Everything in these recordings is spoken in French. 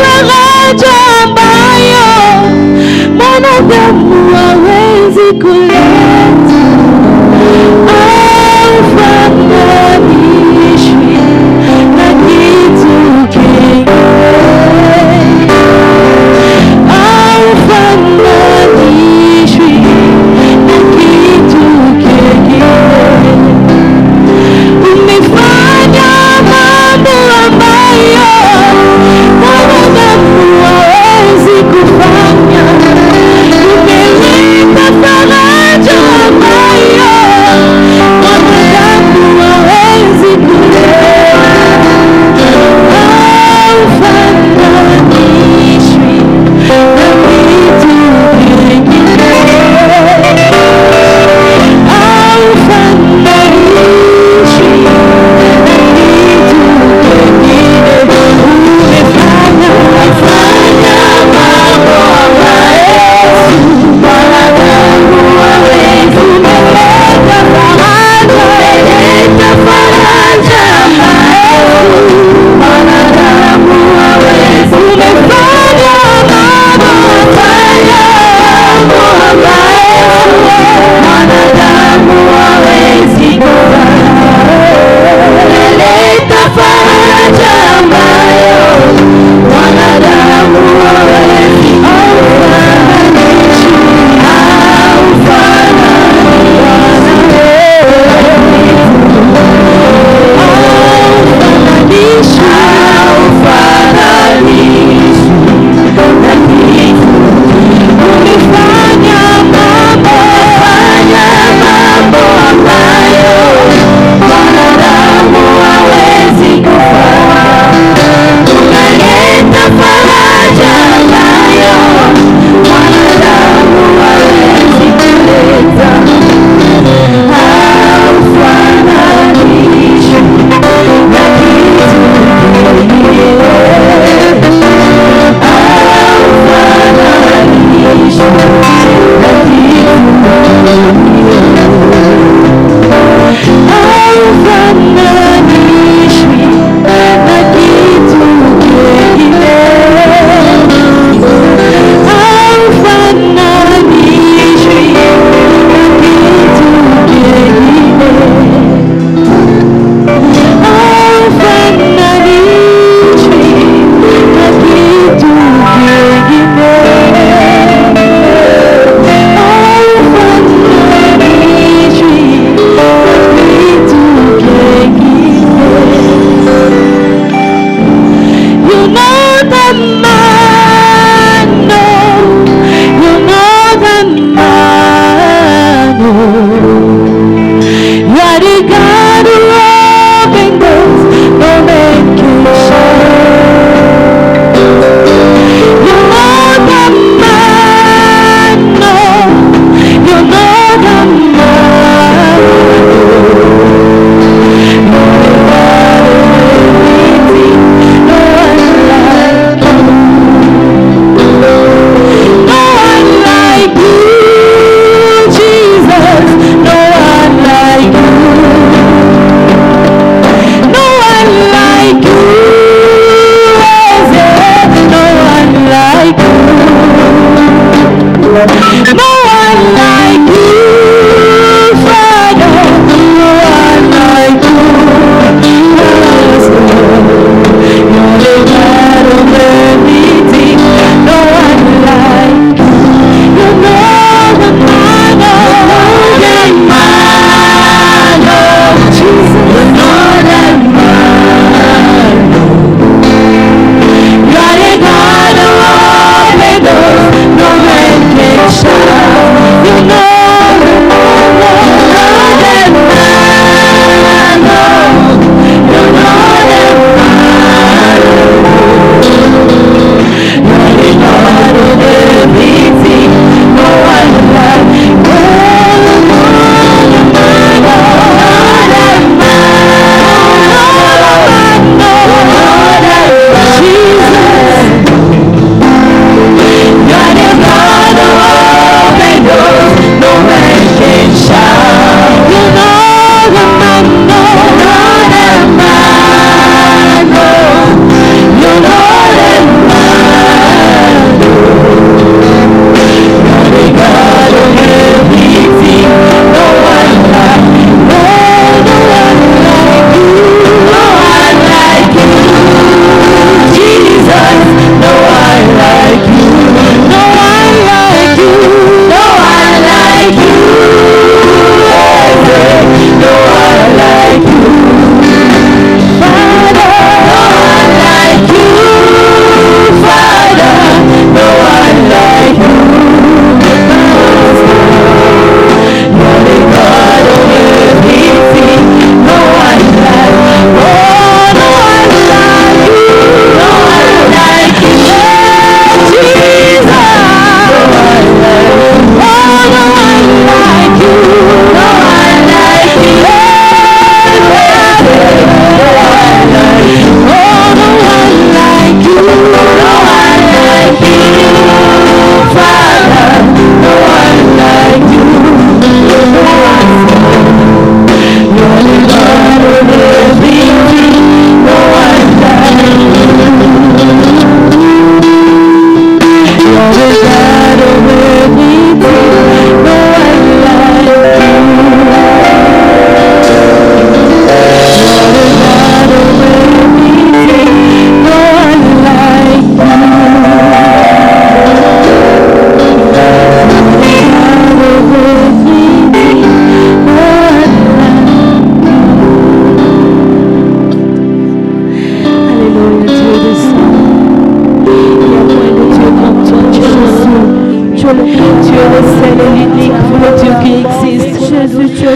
faraja ambayo mwanadamu hawezi kuleta, haufananishwi na kitu kingine, haufananishwi na kitu kingine. Umefanya mambo ambayo mwanadamu hawezi kufanya. Umeleta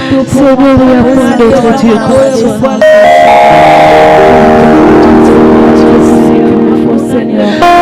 Seigneur, il n'y a point d'autre Dieu comme toi. Seigneur,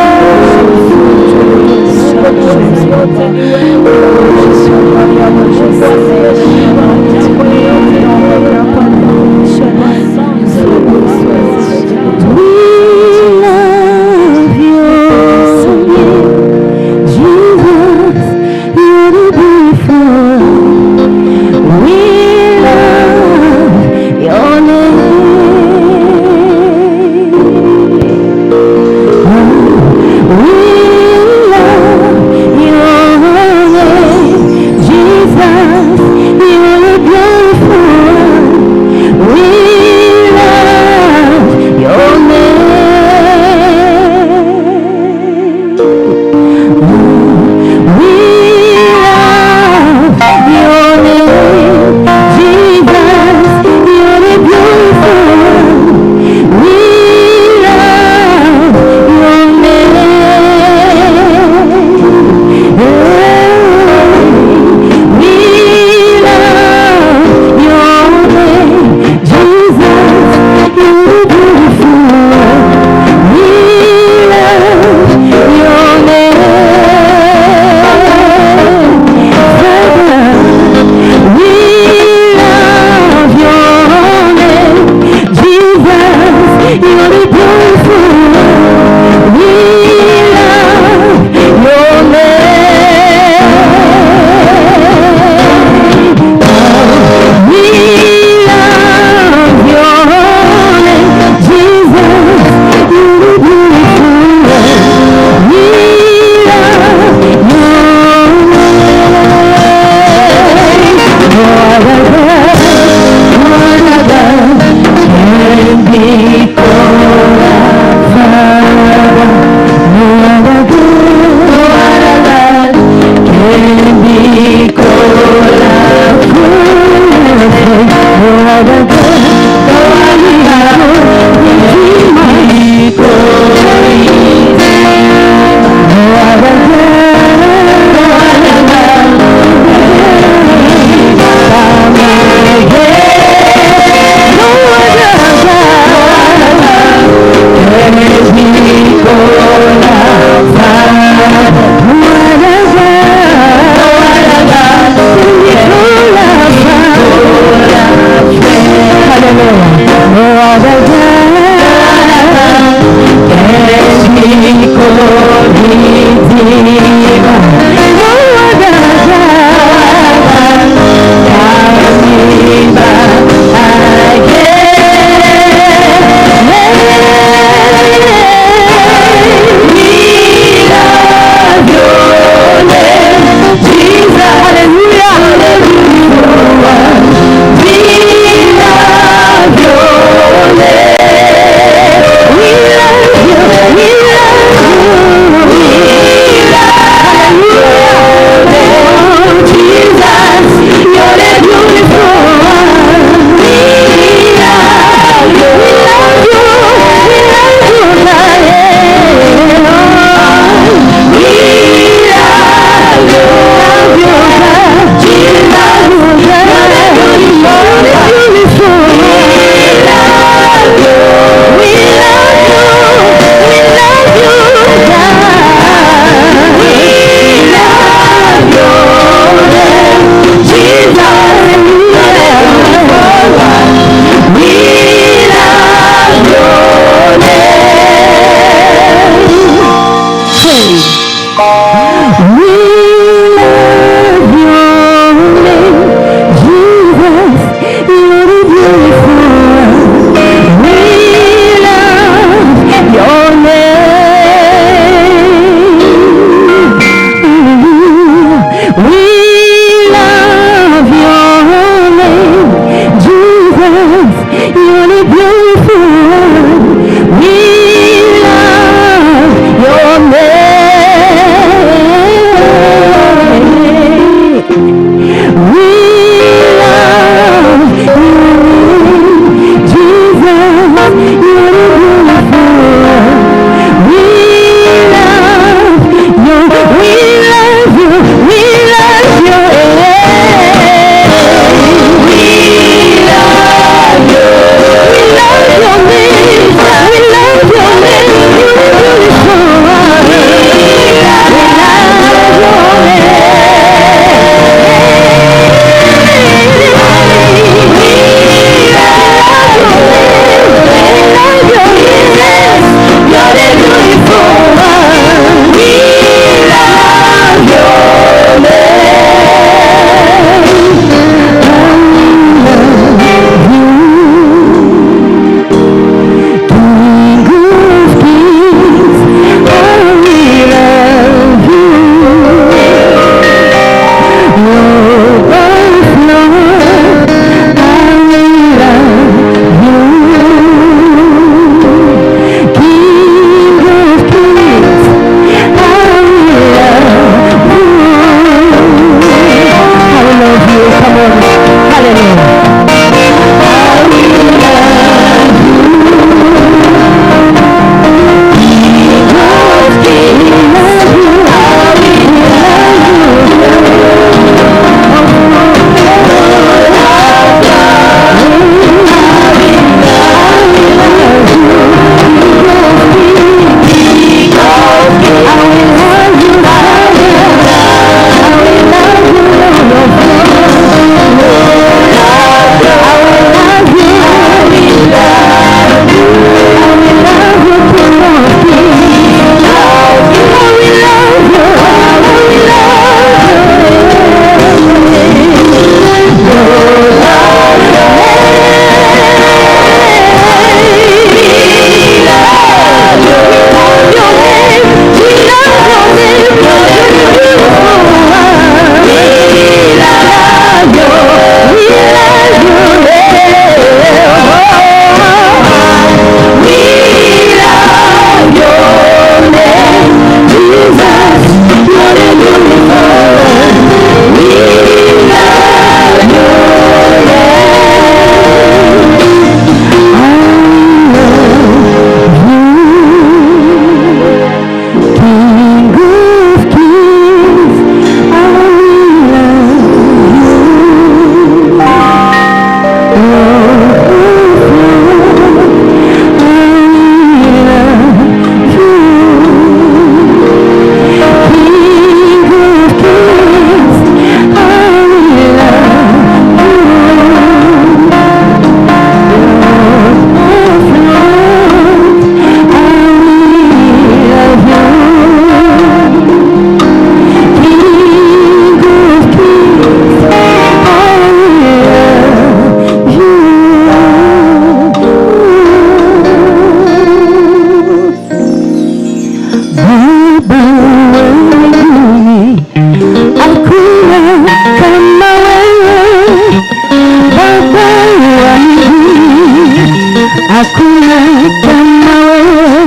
kama wewe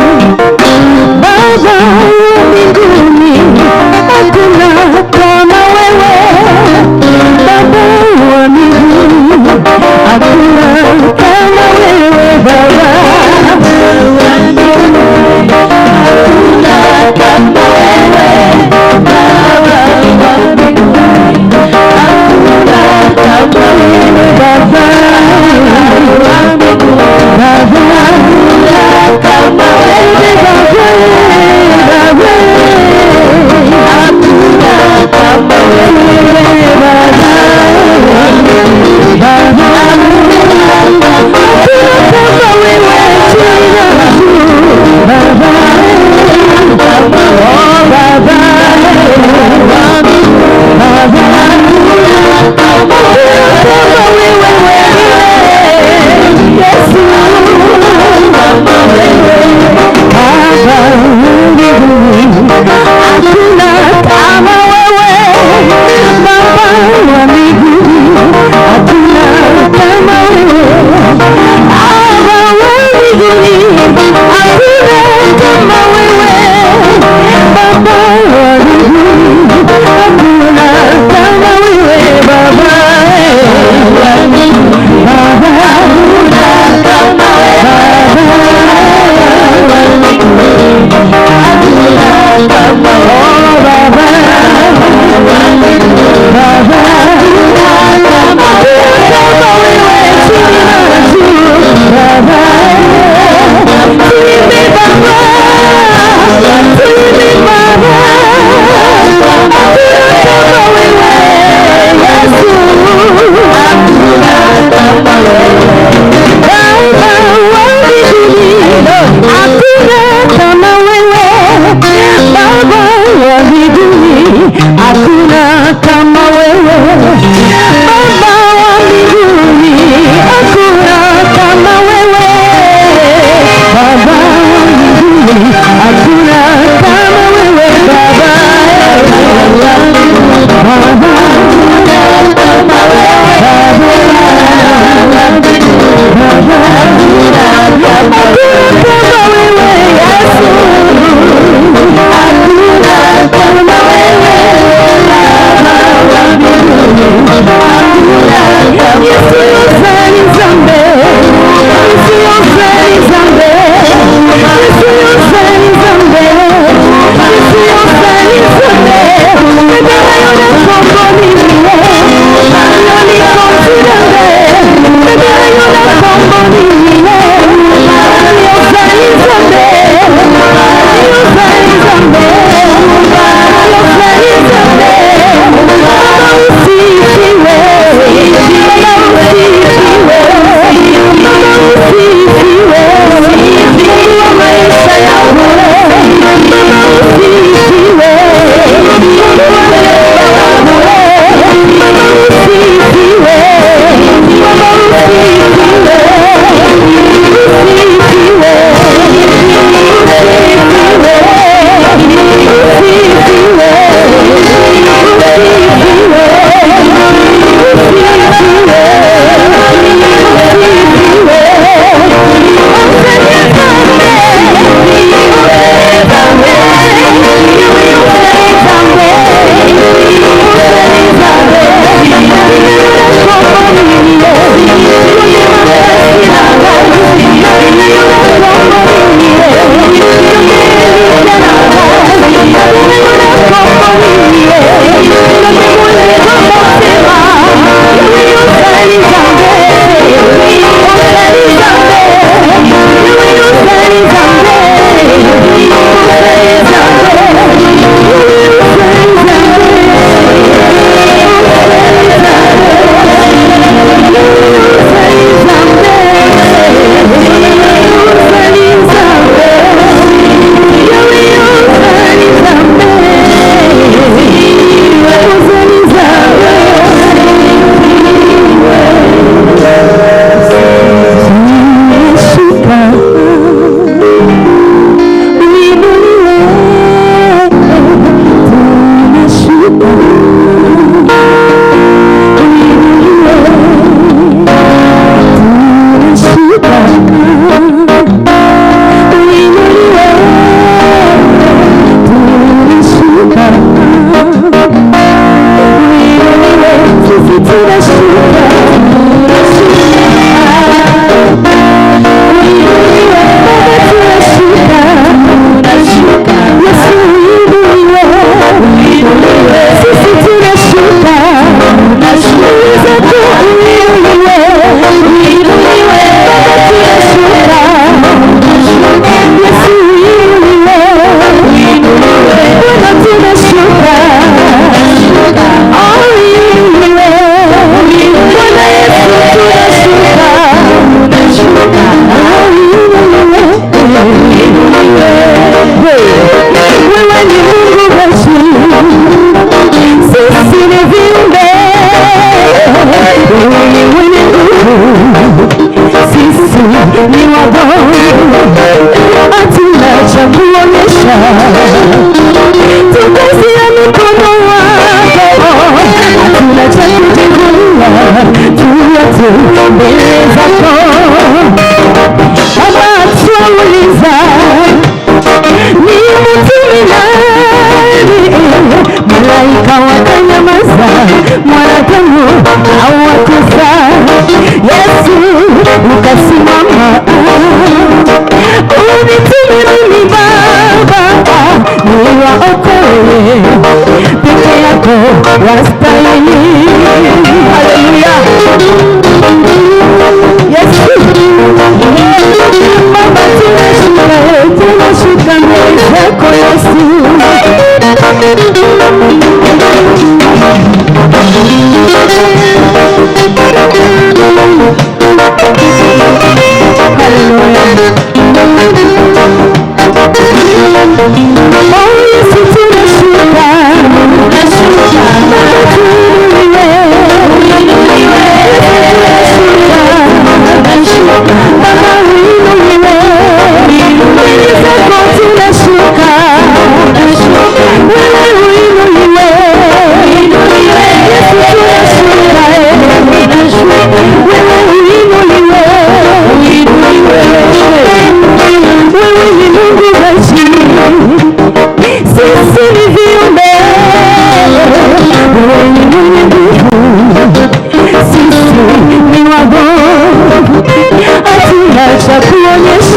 Baba wa mbinguni, hakuna kama wewe Baba wa mbinguni, hakuna kama wewe Baba wa mbinguni, hakuna kama wewe Baba wa mbinguni, hakuna kama wewe Baba wa mbinguni, Baba kama wewe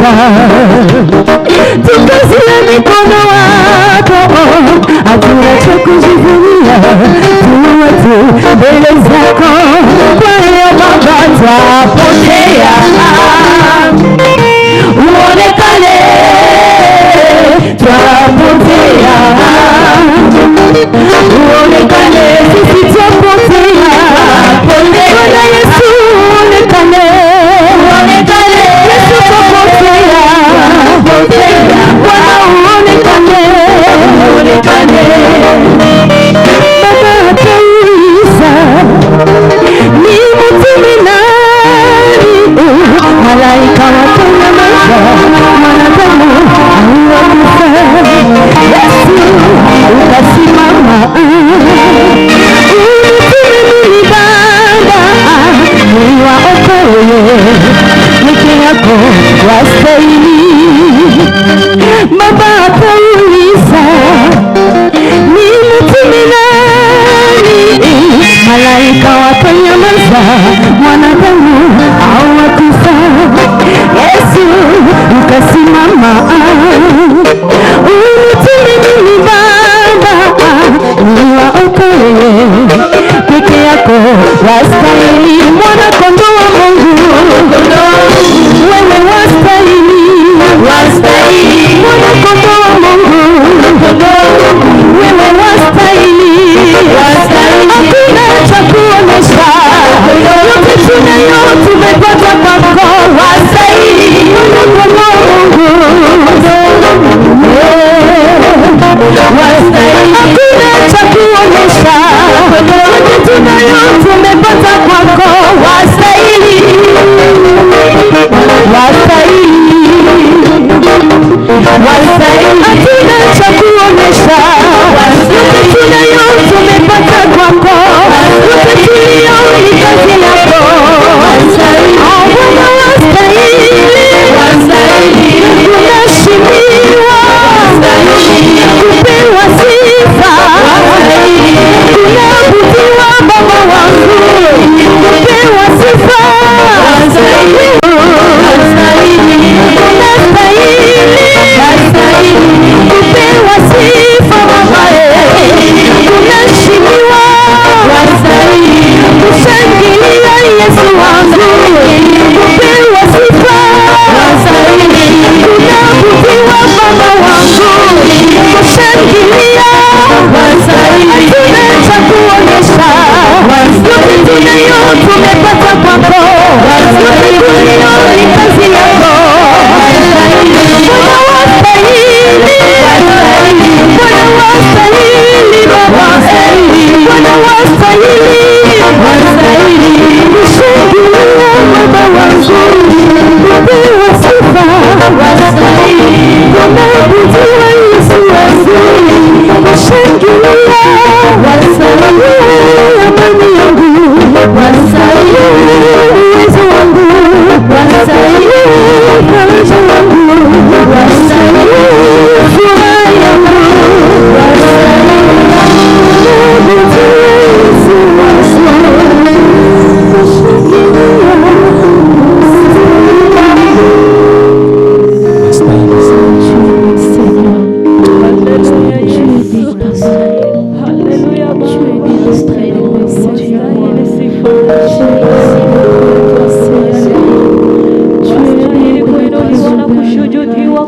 maisha, tukazie mikono wako, hatuna cha kujivunia, tuwe tu mbele zako, kwa hiyo Baba twapotea, uonekane, twapotea, uonekane, sisi twapotea, Bwana Yesu uonekane, Yesu twapotea, Bwana uonekane, Baba atauliza ni mtume nani, malaika watanyamaza, mwanadamu hauwakufa, Yesu ukasimama, unitume Baba, niwaokoe, peke yako wastahili. Baba atauliza ni mtume nani, malaika watanyamaza, mwanadamu hawakufa, Yesu ukasimama, unitume Baba, niwaokoe, peke yako wastahili. Mwana kondoo wa Mungu, wewe wastahili, mwana kondoo wa Mungu, wewe wastahili, hakuna cha kuonesha, yote tunayo tumepata kwako, wastahili, mwana kondoo wa Mungu, hakuna cha kuonesha, yote tunayo tumepata kwako, wastahili, hatuna cha kuonesha, yote tunayo tumepata kwako, yote tulio ni kazi yako, Bwana wastahili, unaheshimiwa, kupewa sifa, unaabudiwa Baba wangu, kupewa sifa, kupewa sifa Baba, unaheshimiwa, kushangilia Yesu wangu, kupewa sifa, unaabudiwa Baba wangu, kushangilia, hatuna cha kuonesha, yote tunayo tumepata kwako, yote tulio ni kazi yako, Bwana wastahili, Bwana wastahili Baba, Bwana wastahili, kushangilia Baba wangu, kupewa sifa, unaabudiwa Yesu wangu, kushangilia, amani yangu, uwezo wangu, faraja wangu, furaha yangu,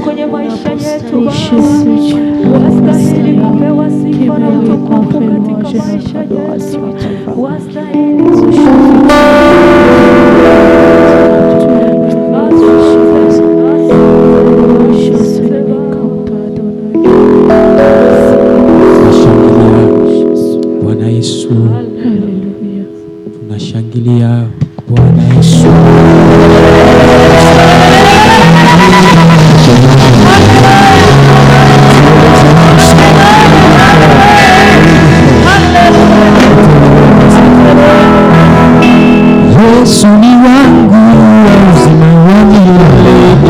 kwenye maisha yetu, wastahili kupewa sifa na utukufu katika maisha yetu, wastahili Bwana Yesu. Tunashangilia Bwana Yesu. Yesu ni wangu wa uzima wa milele.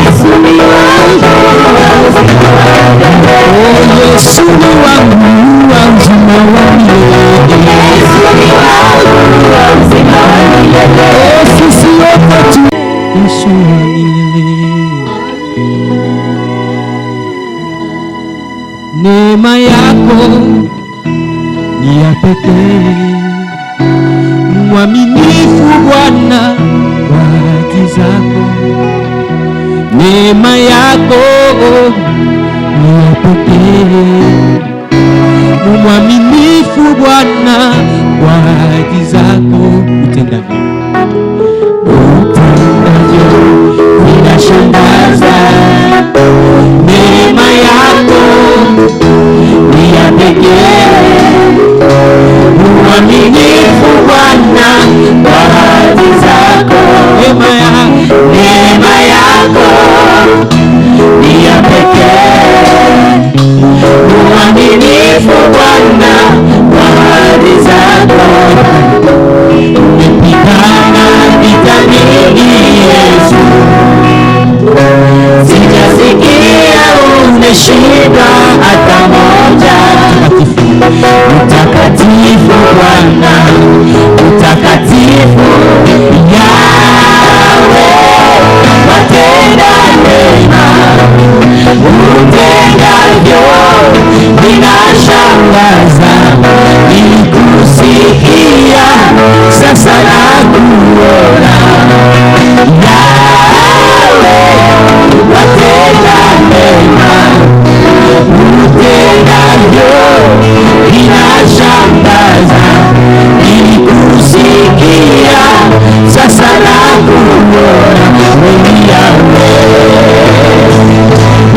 Yesu ni wangu wa uzima wa milele. Yesu ni wangu wa uzima wa milele. Yesu ni wangu wa uzima wa milele. Sisi wote tu Yesu wa milele. neema yako ni ya pekee. Mwaminifu Bwana kwa ahadi zako, neema yako ni ya pekee. Mwaminifu Bwana kwa ahadi zako, utendavyo vinashangaza. Neema yako ni ya pekee. Mwaminifu Bwana kwa ahadi zako, neema yako ni ya pekee. Mwaminifu Bwana kwa ahadi zako, umepigana vita vingi Yesu, sijasikia umeshinda hata moja. Mtakatifu Bwana, mtakatifu Yahweh, watenda mema, utendavyo vinashangaza. Nikusikia sasa nakuona, Yahweh, watenda mema, utendavyo vinashangaza. Nikusikia sasa nakuona, wewe Yahweh,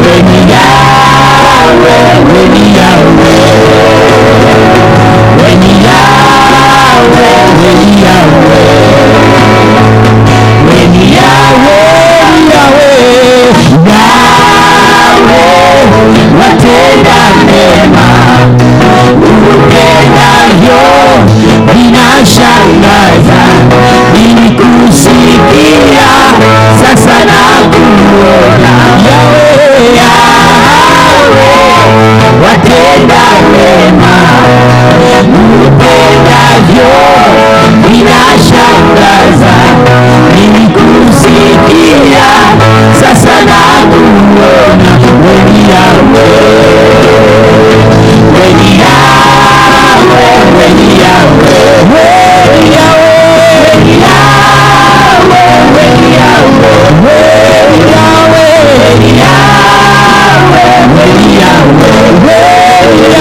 wewe Yahweh, wewe Yahweh, wewe Yahweh, wewe Yahweh, wewe Yahweh, Yahweh, watenda mema, utendavyo vinashangaza. Nikusikia sasa nakuona, Yahweh, Yahweh, watenda mema, utendavyo vinashangaza. Nikusikia sasa nakuona, wewe Yahweh, wewe Yahweh, wewe Yahweh, wewe Yahweh, wewe Yahweh, wewe Yahweh, wewe Yahweh, wewe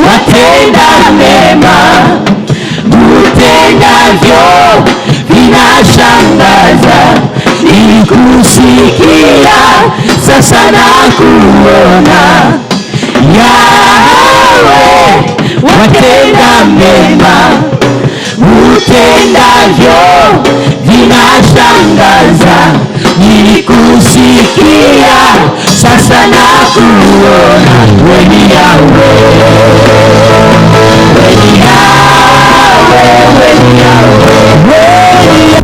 watenda mema, utendavyo vinashangaza. Nikusikia sasa nakuona, Yahweh, watenda mema, utendavyo vinashangaza. Nikusikia sasa nakuona, wewe Yahweh, wewe Yahweh, wewe Yahweh,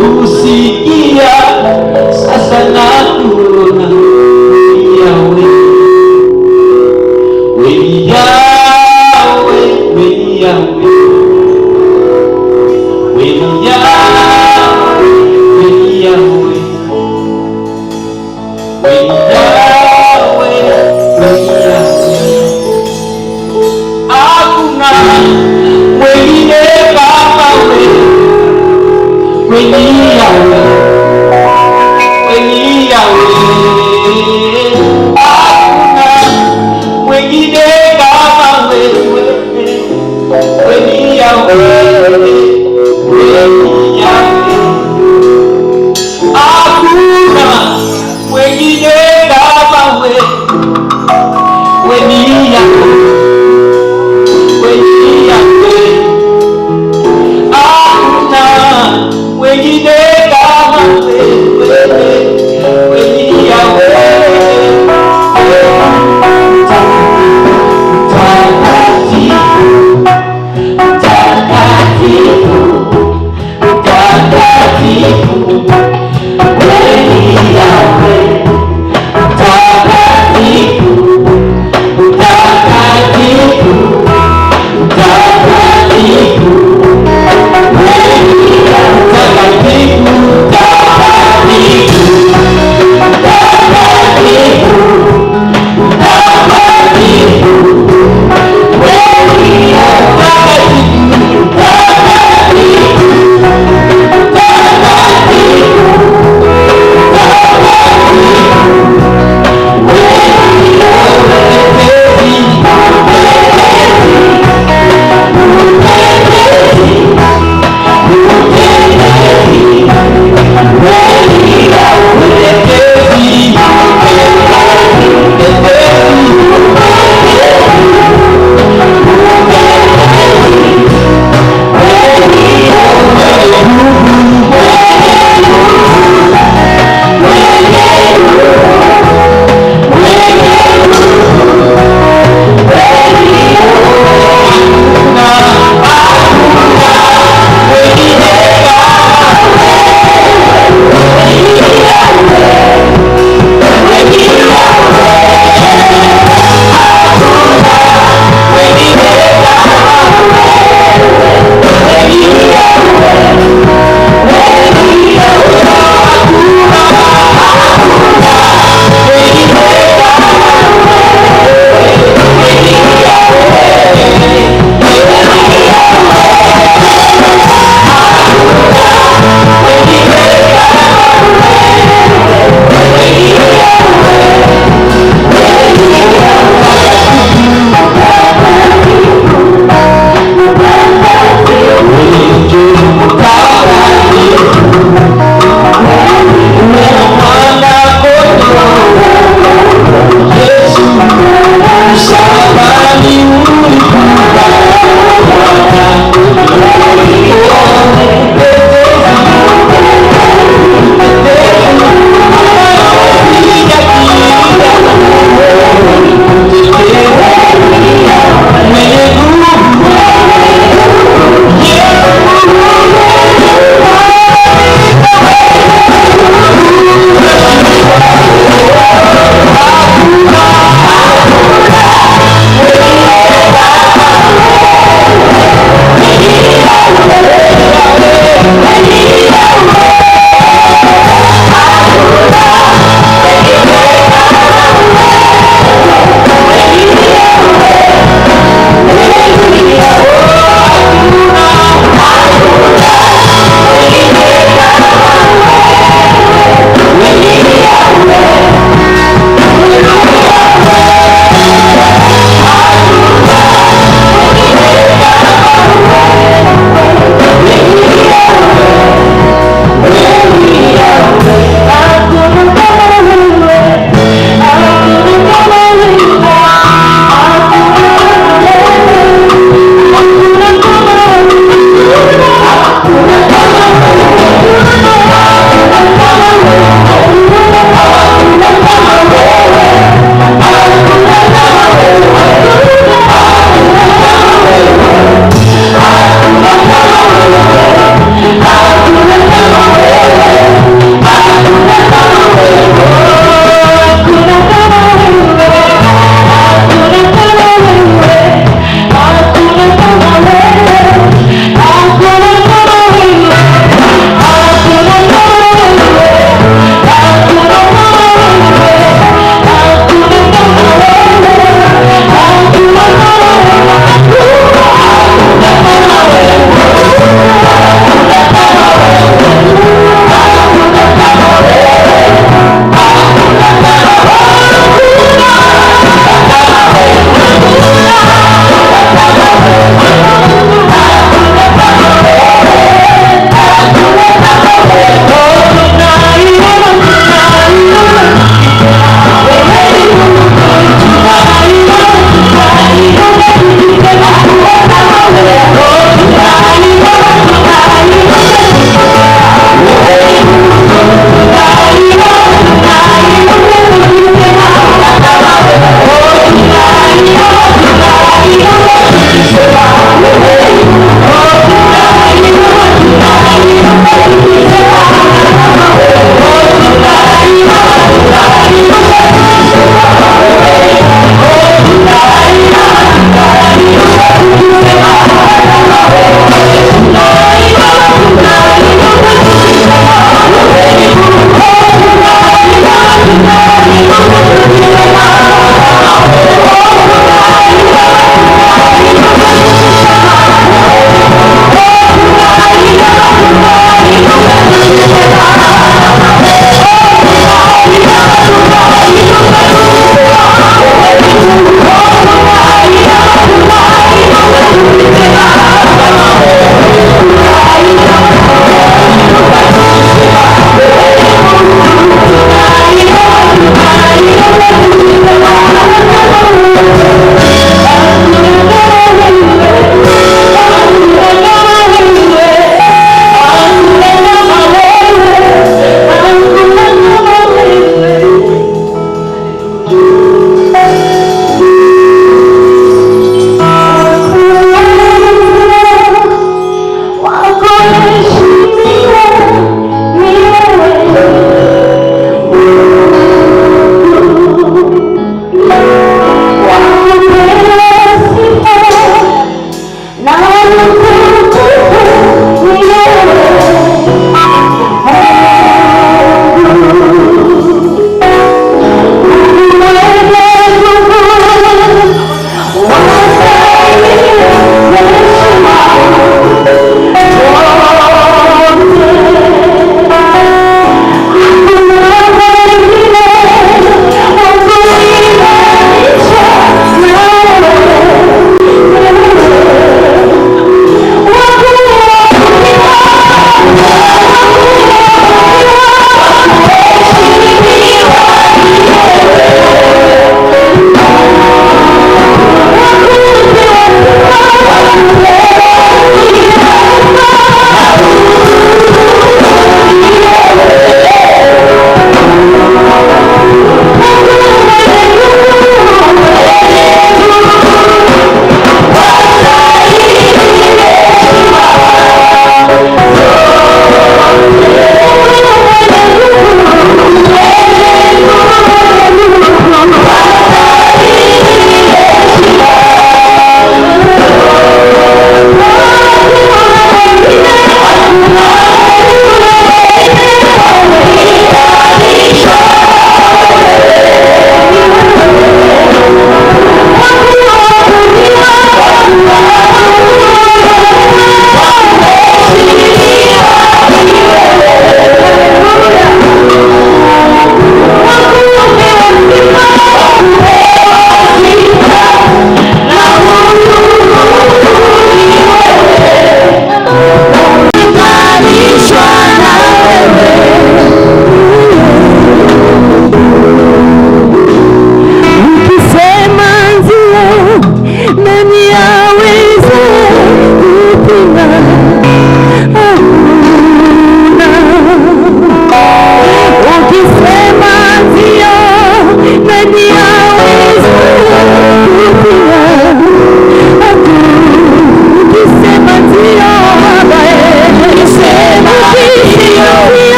nilikusikia sasa nakuona, Yahweh, wewe Yahweh, wewe Yahweh, wewe Yahweh, wewe Yahweh, wewe Yahweh, wewe Yahweh, hakuna mwingine kama wewe. When Yahweh, hakuna mwingine kama wewe. Wewe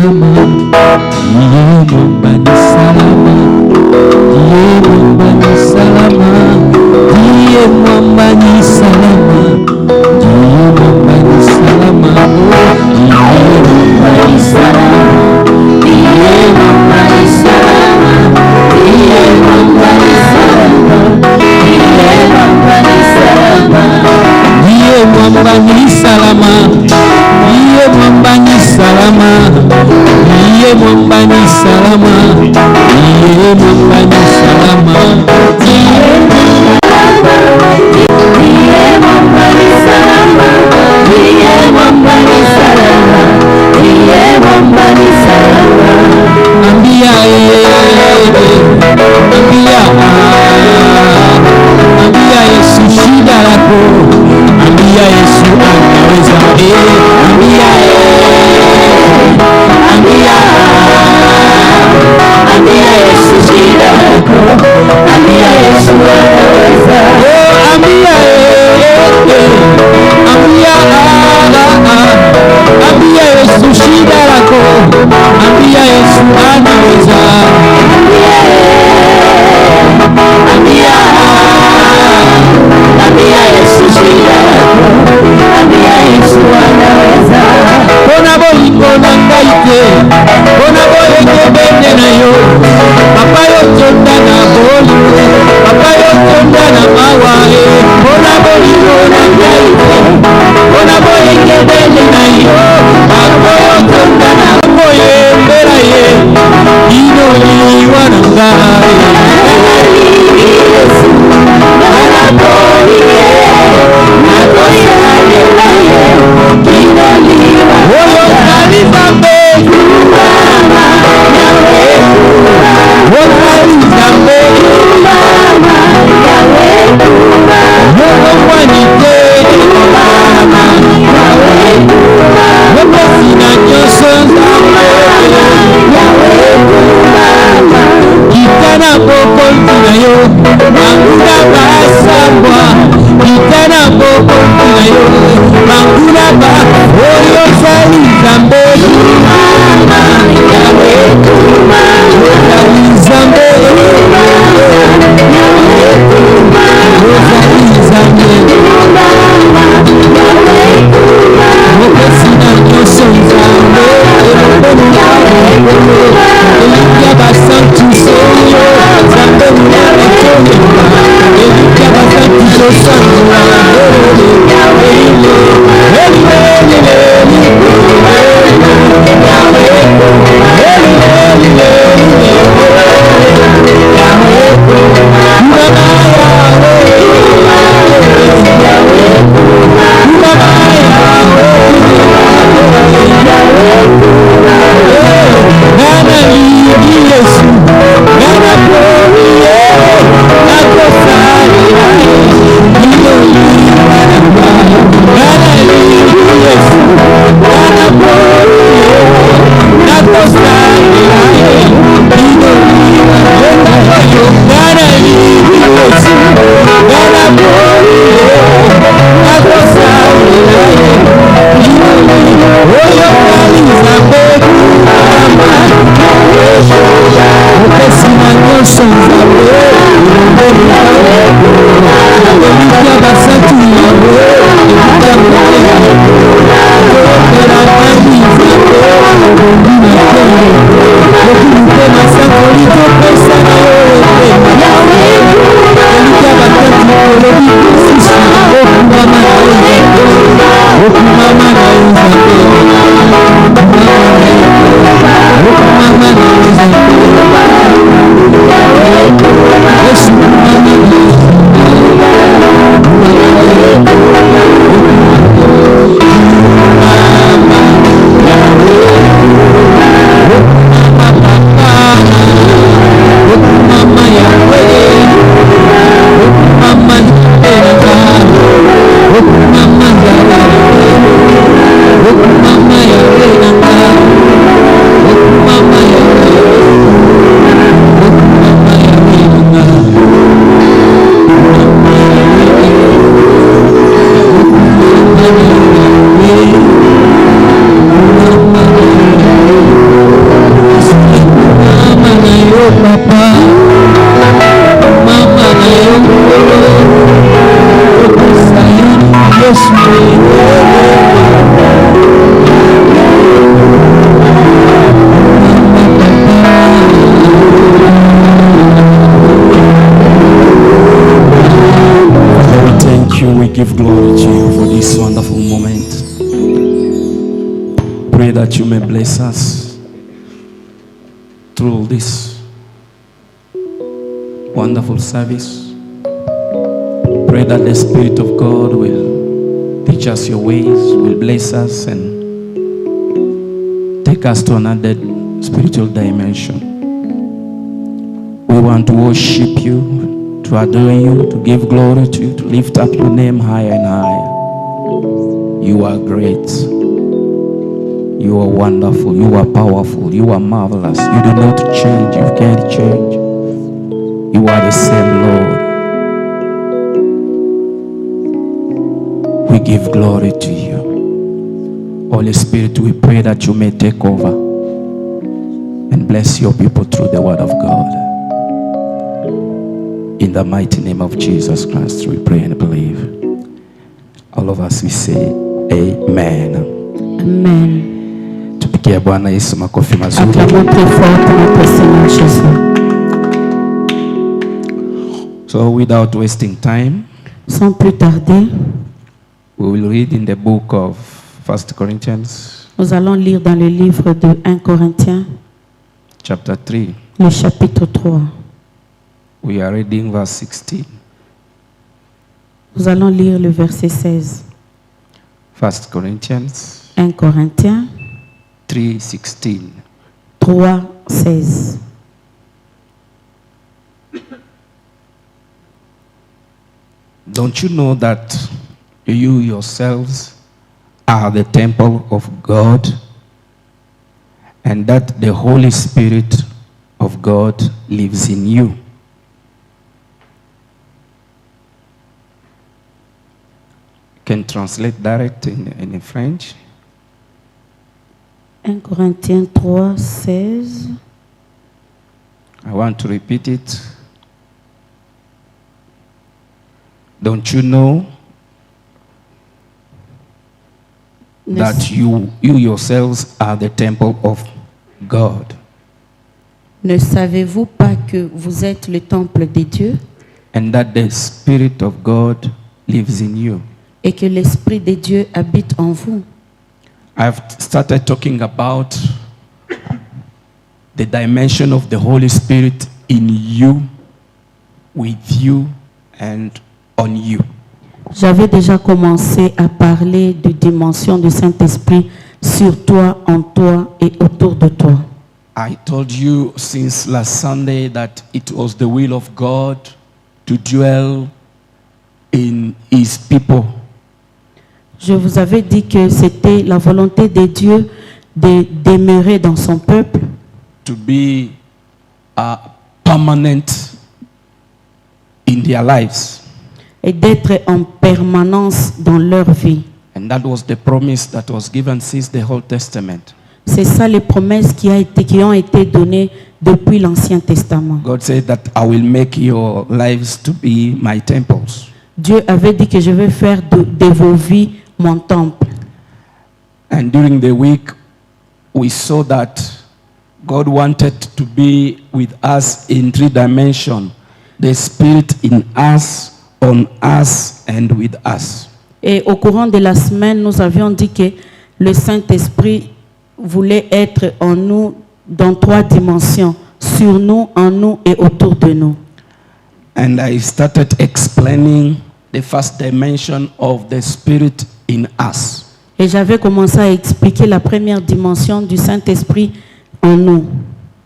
salama, ndiye mwamba ni salama, ndiye mwamba ni salama, ndiye mwamba ni salama, ndiye mwamba ni salama, ndiye mwamba ni salama, ndiye mwamba ni salama, ndiye mwamba ni salama, ndiye mwamba ni salama, ndiye mwamba ni salama, ndiye mwamba ni salama, ndiye mwamba ni salama, ndiye mwamba ni salama, ndiye mwamba ni salama, ndiye mwamba ni salama, ndiye mwamba ni salama. Ambia ambia Yesu shida lako, ambia Yesu anaweza, ambia Yesu shida lako, ambia Yesu anaweza, ambia Yesu shida lako, ambia Yesu anaweza, ambia Yesu shida lako, ambia Yesu anaweza. Bona bolingo na ngaite, bona boyeke bende na yo, papa yo tonda na bolingo, papa yo tonda na mawae, bona bolingo na ngaite, bona boyeke bende na yo, papa yo tonda na boye mbera ye, ino liwa na ngae. Mama, bless us through this wonderful service. Pray that the Spirit of God will teach us your ways, will bless us and take us to another spiritual dimension. We want to worship you, to adore you, to give glory to you, to lift up your name higher and higher. You are great. You are wonderful. You are powerful. You are marvelous. You do not change. You can't change. You are the same, Lord. We give glory to you. Holy Spirit, we pray that you may take over and bless your people through the word of God. In the mighty name of Jesus Christ, we pray and believe. All of us, we say amen. Amen. Tupigie Bwana Yesu makofi mazuri. Acclamons très fort notre Seigneur Jésus. So without wasting time, Sans plus tarder, we will read in the book of 1 Corinthians nous allons lire dans le livre de 1 Corinthiens, chapter 3. le chapitre 3. We are reading verse 16. Nous allons lire le verset 16. 1 Corinthians 1 Corinthiens 3:16. 3, 16. Don't you know that you yourselves are the temple of God and that the Holy Spirit of God lives in you? Can translate direct in French. 1 Corinthiens 3, 16. I want to repeat it. Don't you know Ne, that you yourselves are the temple of God? ne savez-vous pas que vous êtes le temple de Dieu And that the Spirit of God lives in you? et que l'Esprit de Dieu habite en vous? I've started talking about the dimension of the Holy Spirit in you, with you, and on you. J'avais déjà commencé à parler de dimension du Saint-Esprit sur toi, en toi et autour de toi. I told you since last Sunday that it was the will of God to dwell in His people. Je vous avais dit que c'était la volonté de Dieu de demeurer dans son peuple, To be permanent in their lives. et d'être en permanence dans leur vie. And that was the promise that was given since the Old Testament. C'est ça les promesses qui ont été données depuis l'Ancien Testament. God said that I will make your lives to be my temples. Dieu avait dit que je vais faire de vos vies mon temple. And during the week, we saw that God wanted to be with us in 3 dimensions. The Spirit in us, on us, and with us. Et au courant de la semaine, nous avions dit que le Saint-Esprit voulait être en nous dans 3 dimensions, sur nous, en nous et autour de nous. And I started explaining the first dimension of the Spirit in us. Et j'avais commencé à expliquer la première dimension du Saint-Esprit en nous.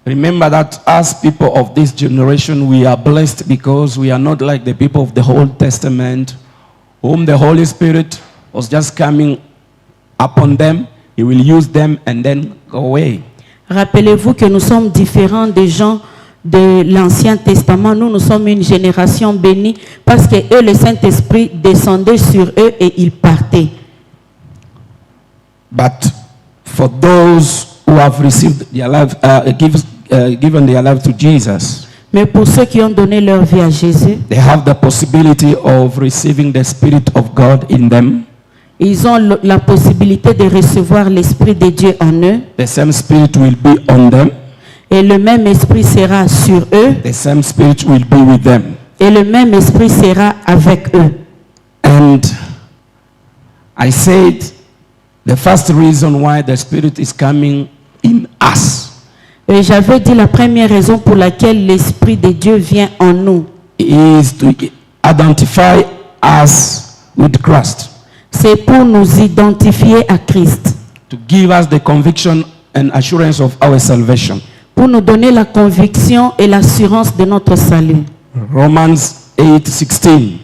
Remember that as people of this generation, we are blessed because we are not like the people of the Old Testament, whom the Holy Spirit was just coming upon them. He will use them and then go away. Rappelez-vous que nous sommes différents des gens de l'Ancien Testament. Nous sommes une génération bénie parce que eux, le Saint-Esprit descendait sur eux et ils partaient. But for those who have received their life, given their life to Jesus, Mais pour ceux qui ont donné leur vie à Jésus, they have the possibility of receiving the Spirit of God in them. ils ont la possibilité de recevoir l'Esprit de Dieu en eux. The same Spirit will be on them. Et le même Esprit sera sur eux. The same Spirit will be with them. Et le même Esprit sera avec eux. And I said the first reason why the Spirit is coming in us Et j'avais dit la première raison pour laquelle l'Esprit de Dieu vient en nous, is to identify us with Christ, c'est pour nous identifier à Christ, to give us the conviction and assurance of our salvation. pour nous donner la conviction et l'assurance de notre salut. Romans 8:16.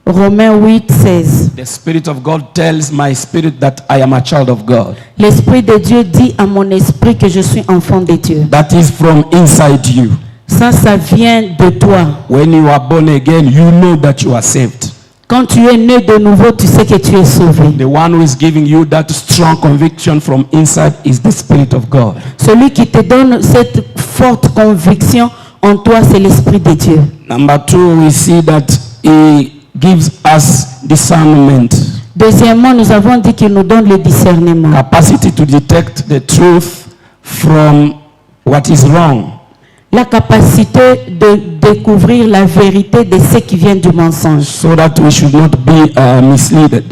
Romains 8, 16. The Spirit of God tells my spirit that I am a child of God. L'Esprit de Dieu dit à mon esprit que je suis enfant de Dieu. That is from inside you. Ça vient de toi. When you are born again, you know that you are saved. Quand tu es né de nouveau, tu sais que tu es sauvé. The one who is giving you that strong conviction from inside is the Spirit of God. Celui qui te donne cette forte conviction en toi, c'est l'Esprit de Dieu. Number 2, we see that He gives us discernment, Deuxièmement, nous avons dit qu'il nous donne le discernement. capacity to detect the truth from what is wrong. La capacité de découvrir la vérité de ce qui vient du mensonge. So that we should not be misled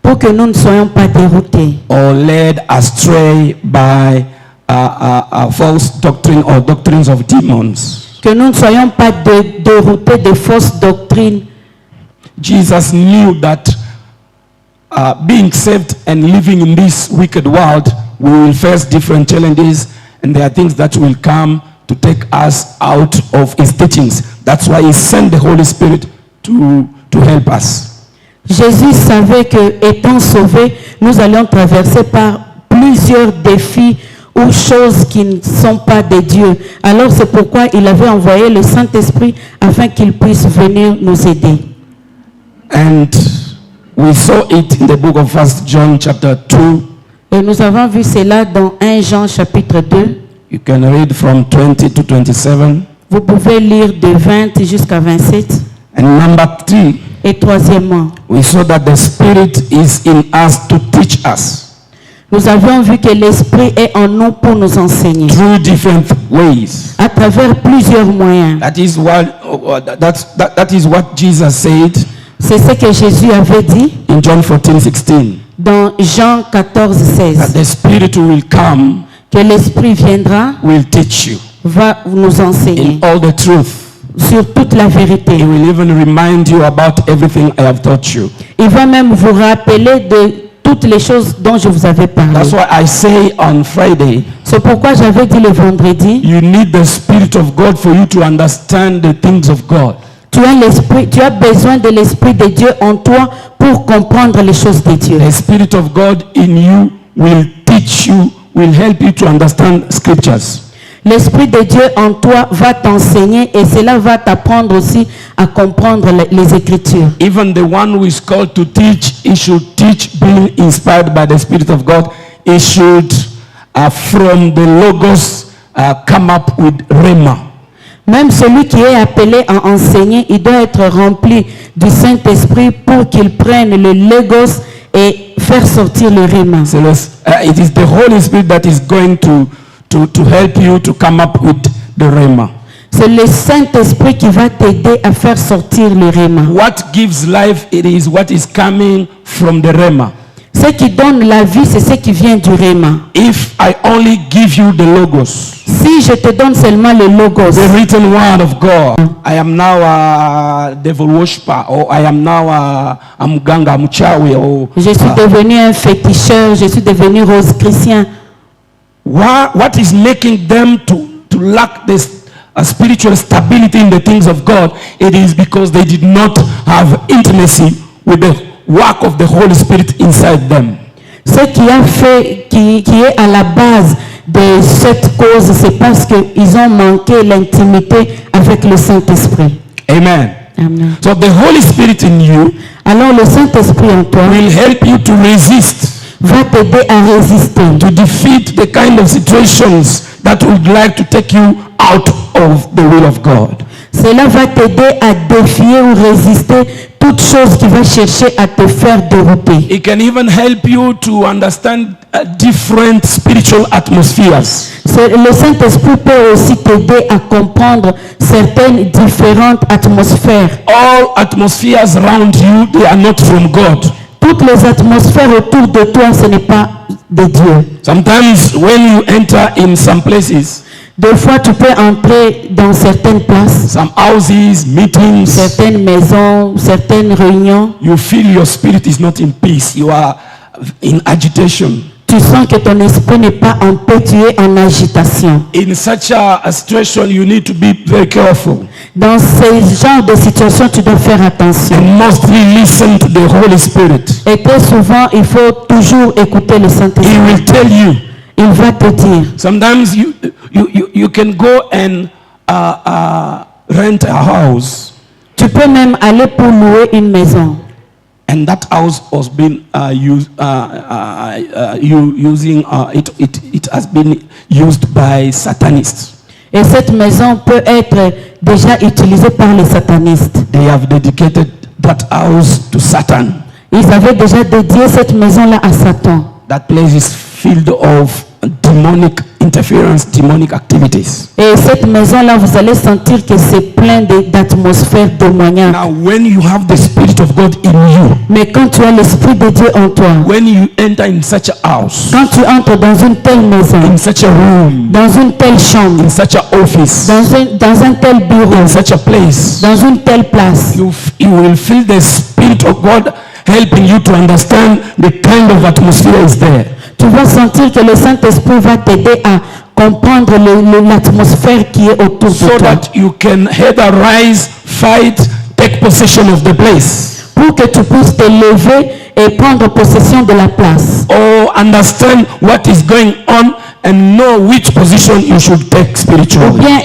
Pour que nous ne soyons pas déroutés. or led astray by false doctrine or doctrines of demons. Que nous ne soyons pas déroutés de fausses doctrines. Jesus knew that being saved and living in this wicked world, we will face different challenges, and there are things that will come to take us out of His teachings. That's why He sent the Holy Spirit to help us. Jésus savait que, étant sauvés, nous allions traverser par plusieurs défis ou choses qui ne sont pas de Dieu. Alors c'est pourquoi il avait envoyé le Saint-Esprit afin qu'il puisse venir nous aider. And we saw it in the book of 1 John chapter 2. Et nous avons vu cela dans 1 Jean chapitre 2. You can read from 20 to 27. Vous pouvez lire de 20 jusqu'à 27. And number 3, Et troisièmement, we saw that the Spirit is in us to teach us nous avions vu que l'Esprit est en nous pour nous enseigner through different ways. à travers plusieurs moyens. That is what Jesus said C'est ce que Jésus avait dit in John 14:16. dans Jean 14, That 16. the Spirit will come, Que l'Esprit viendra, will teach you va nous enseigner in all the truth. sur toute la vérité. He will even remind you about everything I have taught you. Il va même vous rappeler de toutes les choses dont je vous avais parlé. That's why I say on Friday, C'est pourquoi j'avais dit le vendredi, you need the Spirit of God for you to understand the things of God. tu as besoin de l'Esprit de Dieu en toi pour comprendre les choses de Dieu. The Spirit of God in you will teach you, will help you to understand scriptures. L'Esprit de Dieu en toi va t'enseigner et cela va t'apprendre aussi à comprendre les Écritures. Even the one who is called to teach, he should teach being inspired by the Spirit of God. He should, from the Logos, come up with Rhema. Même celui qui est appelé à enseigner, il doit être rempli du Saint-Esprit pour qu'il prenne le Logos et faire sortir le Rhéma. So it is the Holy Spirit that is going to help you to come up with the Rhema. C'est le Saint-Esprit qui va t'aider à faire sortir le Rhéma. What gives life, it is what is coming from the Rhema. Ce qui donne la vie, c'est ce qui vient du Rhéma. If I only give you the Logos, Si je te donne seulement le Logos, the written word of God, I am now a devil worshiper, or I am now a mganga, mchawi, or je suis devenu un féticheur, je suis devenu rose chrétien. what is making them to lack this spiritual stability in the things of God? It is because they did not have intimacy with the work of the Holy Spirit inside them. Ce qui a fait, qui est à la base de cette cause, c'est parce qu'ils ont manqué l'intimité avec le Saint-Esprit. Amen. Amen. So the Holy Spirit in you Alors le Saint-Esprit en toi will help you to resist, va t'aider à résister, to defeat the kind of situations that would like to take you out of the will of God. Cela va t'aider à défier ou résister toute chose qui va chercher à te faire dérouter. It can even help you to understand different spiritual atmospheres. Le Saint-Esprit peut aussi t'aider à comprendre certaines différentes atmosphères. All atmospheres around you, they are not from God. Toutes les atmosphères autour de toi, ce n'est pas de Dieu. Sometimes when you enter in some places, Des fois, tu peux entrer dans certaines places, some houses, meetings, certaines maisons, certaines réunions. you feel your spirit is not in peace. You are in agitation. Tu sens que ton esprit n'est pas en paix, tu es en agitation. In such a situation, you need to be very careful Dans ce genre de situation, tu dois faire attention. and mostly listen to the Holy Spirit. Et très souvent, il faut toujours écouter le He Saint-Esprit. will tell you. Il va te dire. Sometimes you can go and rent a house, Tu peux même aller pour louer une maison. and that house has been it has been used by Satanists. Et cette maison peut être déjà utilisée par les satanistes. They have dedicated that house to Satan. Ils avaient déjà dédié cette maison-là à Satan. That place is filled of demonic interference, demonic activities. Et cette maison-là, vous allez sentir que c'est plein d'atmosphère démoniaque. Now, when you have the Spirit of God in you, Mais quand tu as l'Esprit de Dieu en toi, when you enter in such a house, quand tu entres dans une telle maison, in such a room, dans une telle chambre, in such a office, dans un tel bureau, in such a place, dans une telle place, you will feel the Spirit of God helping you to understand the kind of atmosphere is there. tu vas sentir que le Saint-Esprit va t'aider à comprendre l'atmosphère qui est autour de So toi. that you can either rise, fight, take possession of the place, Pour que tu puisses te lever et prendre possession de la place. or understand what is going on and know which position you should take Ou spiritually. bien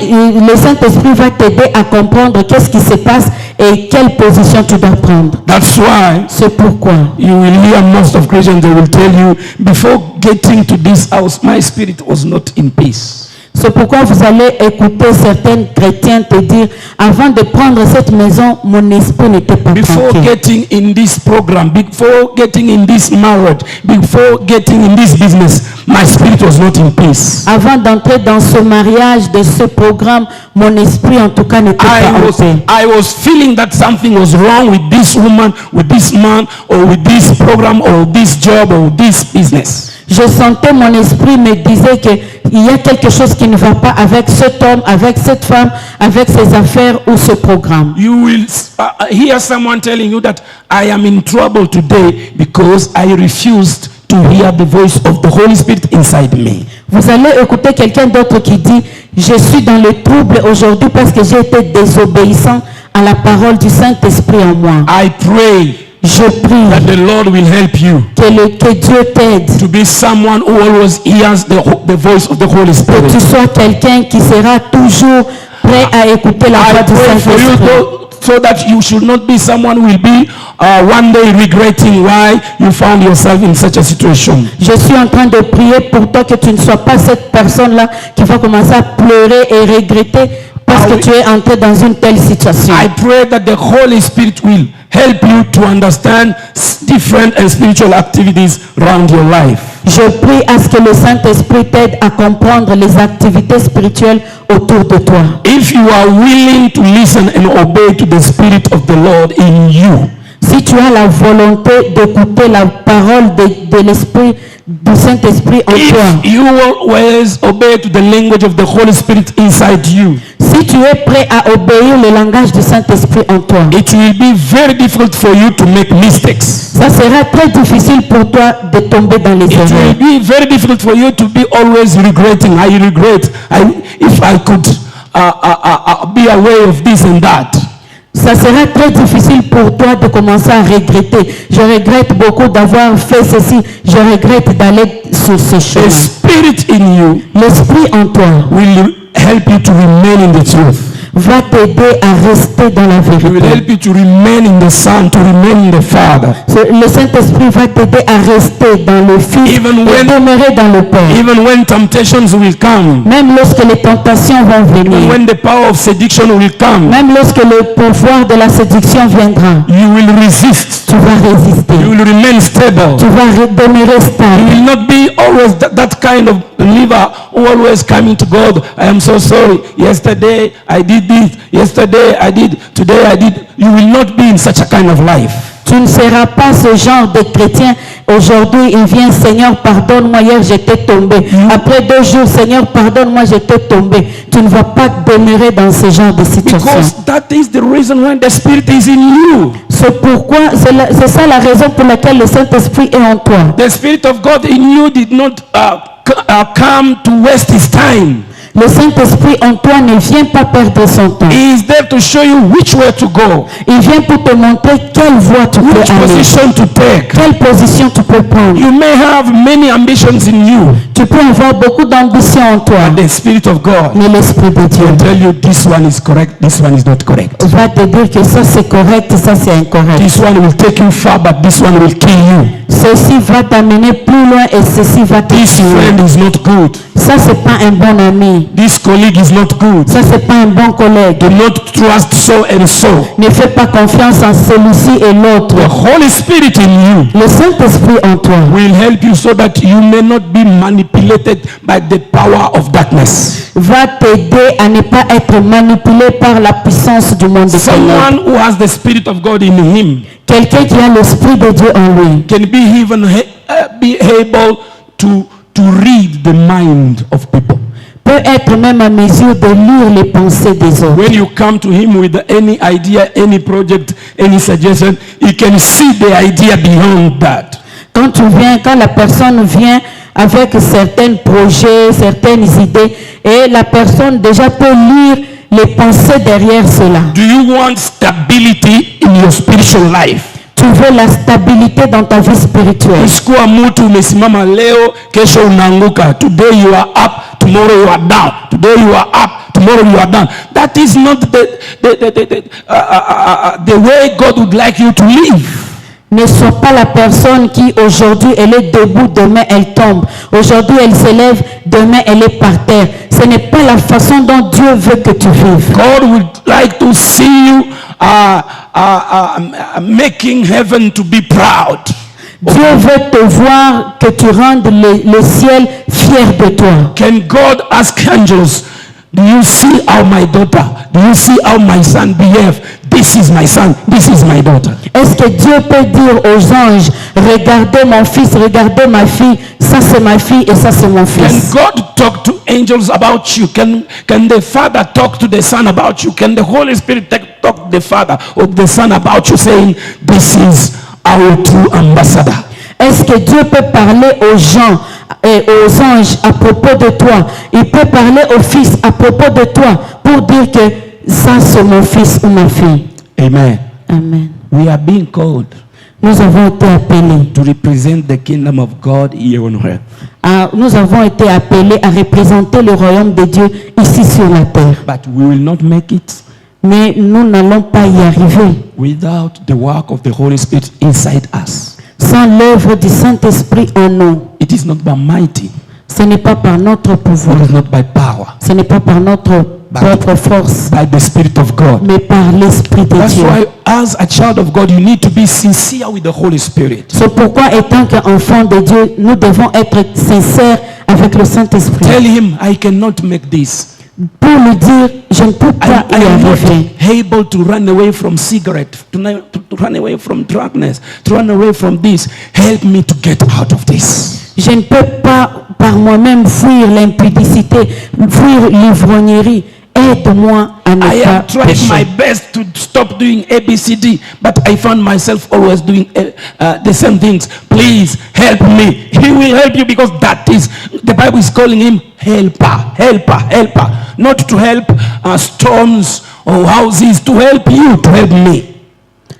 le Saint-Esprit va t'aider à comprendre qu'est-ce qui se passe et quelle position tu dois prendre. That's why C'est pourquoi you will hear most of Christians, they will tell you, before getting to this house, my spirit was not in peace. C'est pourquoi vous allez écouter certains chrétiens te dire, avant de prendre cette maison, mon esprit n'était pas Before tranquille. getting in this program, before getting in this marriage, before getting in this business, my spirit was not in peace. Avant d'entrer dans ce mariage, de ce programme, mon esprit en tout cas n'était pas en paix. I was feeling that something was wrong with this woman, with this man, or with this program, or this job, or this business. Je sentais mon esprit me disait qu'il y a quelque chose qui ne va pas avec cet homme, avec cette femme, avec ses affaires ou ce programme. You will hear someone telling you that I am in trouble today because I refused to hear the voice of the Holy Spirit inside me. Vous allez écouter quelqu'un d'autre qui dit, je suis dans le trouble aujourd'hui parce que j'ai été désobéissant à la parole du Saint-Esprit en moi. I pray Je prie that the Lord will help you que Dieu t'aide, to be someone who always hears the voice of the Holy que Spirit. tu sois quelqu'un qui sera toujours prêt à écouter la I voix du pray for you Saint-Esprit. so that you should not be someone who will be one day regretting why you found yourself in such a situation. Je suis en train de prier pour toi que tu ne sois pas cette personne-là qui va commencer à pleurer et regretter parce que tu es entré dans une telle situation. I pray that the Holy Spirit will help you to understand different and spiritual activities around your life. Je prie à ce que le Saint-Esprit t'aide à comprendre les activités spirituelles autour de toi. If you are willing to listen and obey to the Spirit of the Lord in you, Si tu as la volonté d'écouter la parole de l'Esprit, du Saint-Esprit en toi, if you will always obey to the language of the Holy Spirit inside you, si tu es prêt à obéir le langage du Saint-Esprit en toi, it will be very difficult for you to make mistakes. ça sera très difficile pour toi de tomber dans les It erreurs. will be very difficult for you to be always regretting. I regret. If I could be aware of this and that. Ça sera très difficile pour toi de commencer à regretter. Je regrette beaucoup d'avoir fait ceci. Je regrette d'aller sur ce The chemin. Spirit in you L'Esprit en toi will help you to remain in the truth. va t'aider à rester dans la He will vérité. help you to remain in the Son, to remain in the Father. Le Saint-Esprit va t'aider à rester dans le Fils Even et when- demeurer dans le Père. Even when temptations will come, Même lorsque les tentations vont even venir, when the power of seduction will come, même lorsque le pouvoir de la séduction viendra, you will resist. tu vas résister. You will remain stable. Tu vas demeurer You stable. will not be always that kind of believer who always coming to God. I am so sorry. Yesterday I did this. Yesterday I did. Today I did. You will not be in such a kind of life. Tu ne seras pas ce genre de chrétien. Aujourd'hui, il vient, Seigneur, pardonne-moi, hier j'étais tombé. Après 2 jours, Seigneur, pardonne-moi, j'étais tombé. Tu ne vas pas demeurer dans ce genre de situation. Because that is the reason when the Spirit is in you. C'est pourquoi, c'est ça la raison pour laquelle le Saint-Esprit est en toi. The Spirit of God in you did not come to waste his time. Le Saint-Esprit en toi ne vient pas perdre son temps. He is there to show you which way to go, Il vient pour te montrer quelle voie tu peux which aller, position to take. quelle position tu peux prendre. You may have many ambitions in you, Tu peux avoir beaucoup d'ambition en toi, but the Spirit of God mais l'Esprit de Dieu will tell you this one is correct, this one is not correct. va te dire que ça c'est correct, ça c'est incorrect. This one will take you far, but this one will kill you. Ceci va t'amener plus loin et ceci va te This tuer. friend is not good. Ça c'est pas un bon ami. This colleague is not good. Ça c'est pas un bon collègue. Do not trust so and so. Ne fais pas confiance en celui-ci et l'autre. The Holy Spirit in you Le Saint-Esprit en toi will help you so that you may not be manipulated by the power of darkness. va t'aider à ne pas être manipulé par la puissance du monde de ténèbres. Someone who has the Spirit of God in him Quelqu'un qui a l'Esprit de Dieu en lui can be even be able to read the mind of people. peut être même à mesure de lire les pensées des autres. When you come to him with any idea, any project, any suggestion, he can see the idea beyond that. Quand la personne vient avec certains projets, certaines idées, et la personne déjà peut lire les pensées derrière cela. Do you want stability in your spiritual life? Tu veux la stabilité dans ta vie spirituelle. Usikuwa mtu umesimama leo, kesho unaanguka. Today you are up, tomorrow you are down. Today you are up, tomorrow you are down. That is not the way God would like you to live. Ne sois pas la personne qui aujourd'hui elle est debout, demain elle tombe. Aujourd'hui elle s'élève, demain elle est par terre. Ce n'est pas la façon dont Dieu veut que tu vives. God would like to see you making heaven to be proud. Dieu veut te voir que tu rendes le ciel fier de toi. Can God ask angels, do you see how my daughter, do you see how my son behave? This is my son, this is my daughter. Est-ce que Dieu peut dire aux anges, regardez mon fils, regardez ma fille, ça c'est ma fille et ça c'est mon Can fils? God talk to angels about you? Can the Father talk to the Son about you? Can the Holy Spirit talk to the Father or the Son about you, saying, this is our true ambassador? Est-ce que Dieu peut parler aux gens et aux anges à propos de toi? Il peut parler au fils à propos de toi pour dire que ça c'est mon fils ou ma fille. Amen. Amen. We are being called Nous avons été appelés. to represent the kingdom of God here on earth. Nous avons été appelés à représenter le royaume de Dieu ici sur la terre. But we will not make it Mais nous n'allons pas y arriver without the work of the Holy Spirit inside us. sans l'œuvre du Saint-Esprit en nous. It is not by mighty. Ce n'est pas par notre pouvoir, It is not by power. ce n'est pas par notre propre force, By the Spirit of God. mais par l'Esprit de That's Dieu. why as a child of God, you need to be sincere with the Holy Spirit. C'est pourquoi, étant qu'enfant de Dieu, nous devons être sincères avec le Saint-Esprit. Tell him, I cannot make this. Pour lui dire, je ne peux pas I y am arriver. not able to run away from cigarette, to run away from drunkenness, to run away from this. Help me to get out of this. Je ne peux pas par moi-même fuir l'impudicité, fuir l'ivrognerie. Aide-moi à ne I pas have tried my pécher. best to stop doing ABCD, but I found myself always doing the same things. Please help me. He will help you because that is, the Bible is calling him helper, helper, helper. Not to help storms or houses, to help you, to help me.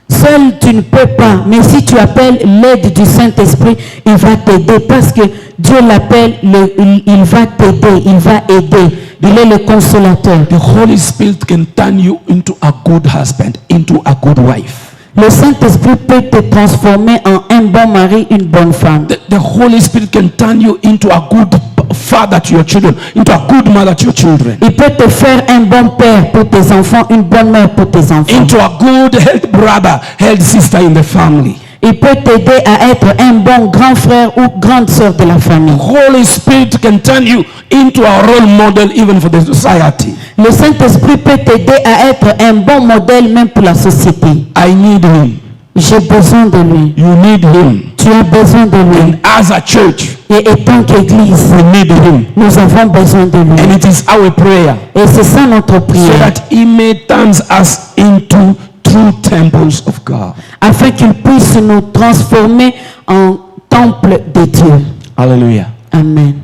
Seul tu ne peux pas, mais si tu appelles l'aide du Saint-Esprit, il va t'aider parce que Dieu l'appelle, il va t'aider, il va aider. Il est le consolateur. The Holy Spirit can turn you into a good husband, into a good wife. Le Saint-Esprit peut te transformer en un bon mari, une bonne femme. The Holy Spirit can turn you into a good father to your children, into a good mother to your children, Il peut te faire un bon père pour tes enfants, une bonne mère pour tes enfants. into a good health brother, health sister in the family. Il peut t'aider à être un bon grand frère ou grande sœur de la famille. Holy Spirit can turn you into a role model even for the society. Le Saint-Esprit peut t'aider à être un bon modèle même pour la société. I need him. J'ai besoin de lui. You need him. Tu as besoin de lui. And as a church, Et étant qu'Église, we need him. nous avons besoin de lui. And it is our prayer Et c'est ça notre so prière. that he may turn us into true temples of God. Afin qu'il puisse nous transformer en temple de Dieu. Hallelujah. Amen.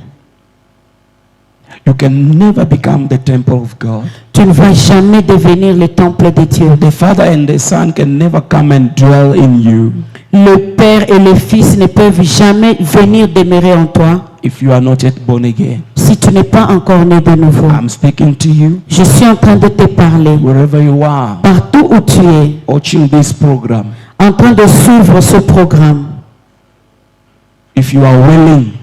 You can never become the temple of God. Tu ne vas jamais devenir le temple de Dieu. The Father and the Son can never come and dwell in you Le Père et le Fils ne peuvent jamais venir demeurer en toi if you are not yet born again. si tu n'es pas encore né de nouveau. I'm speaking to you Je suis en train de te parler. wherever you are, Partout où tu es, watching this program. en train de suivre ce programme, If you are willing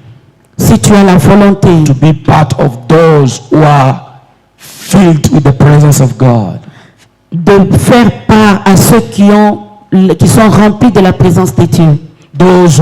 si tu as la volonté to be part of those who are filled with the presence of God, de faire part à ceux qui sont remplis de la présence de Dieu, those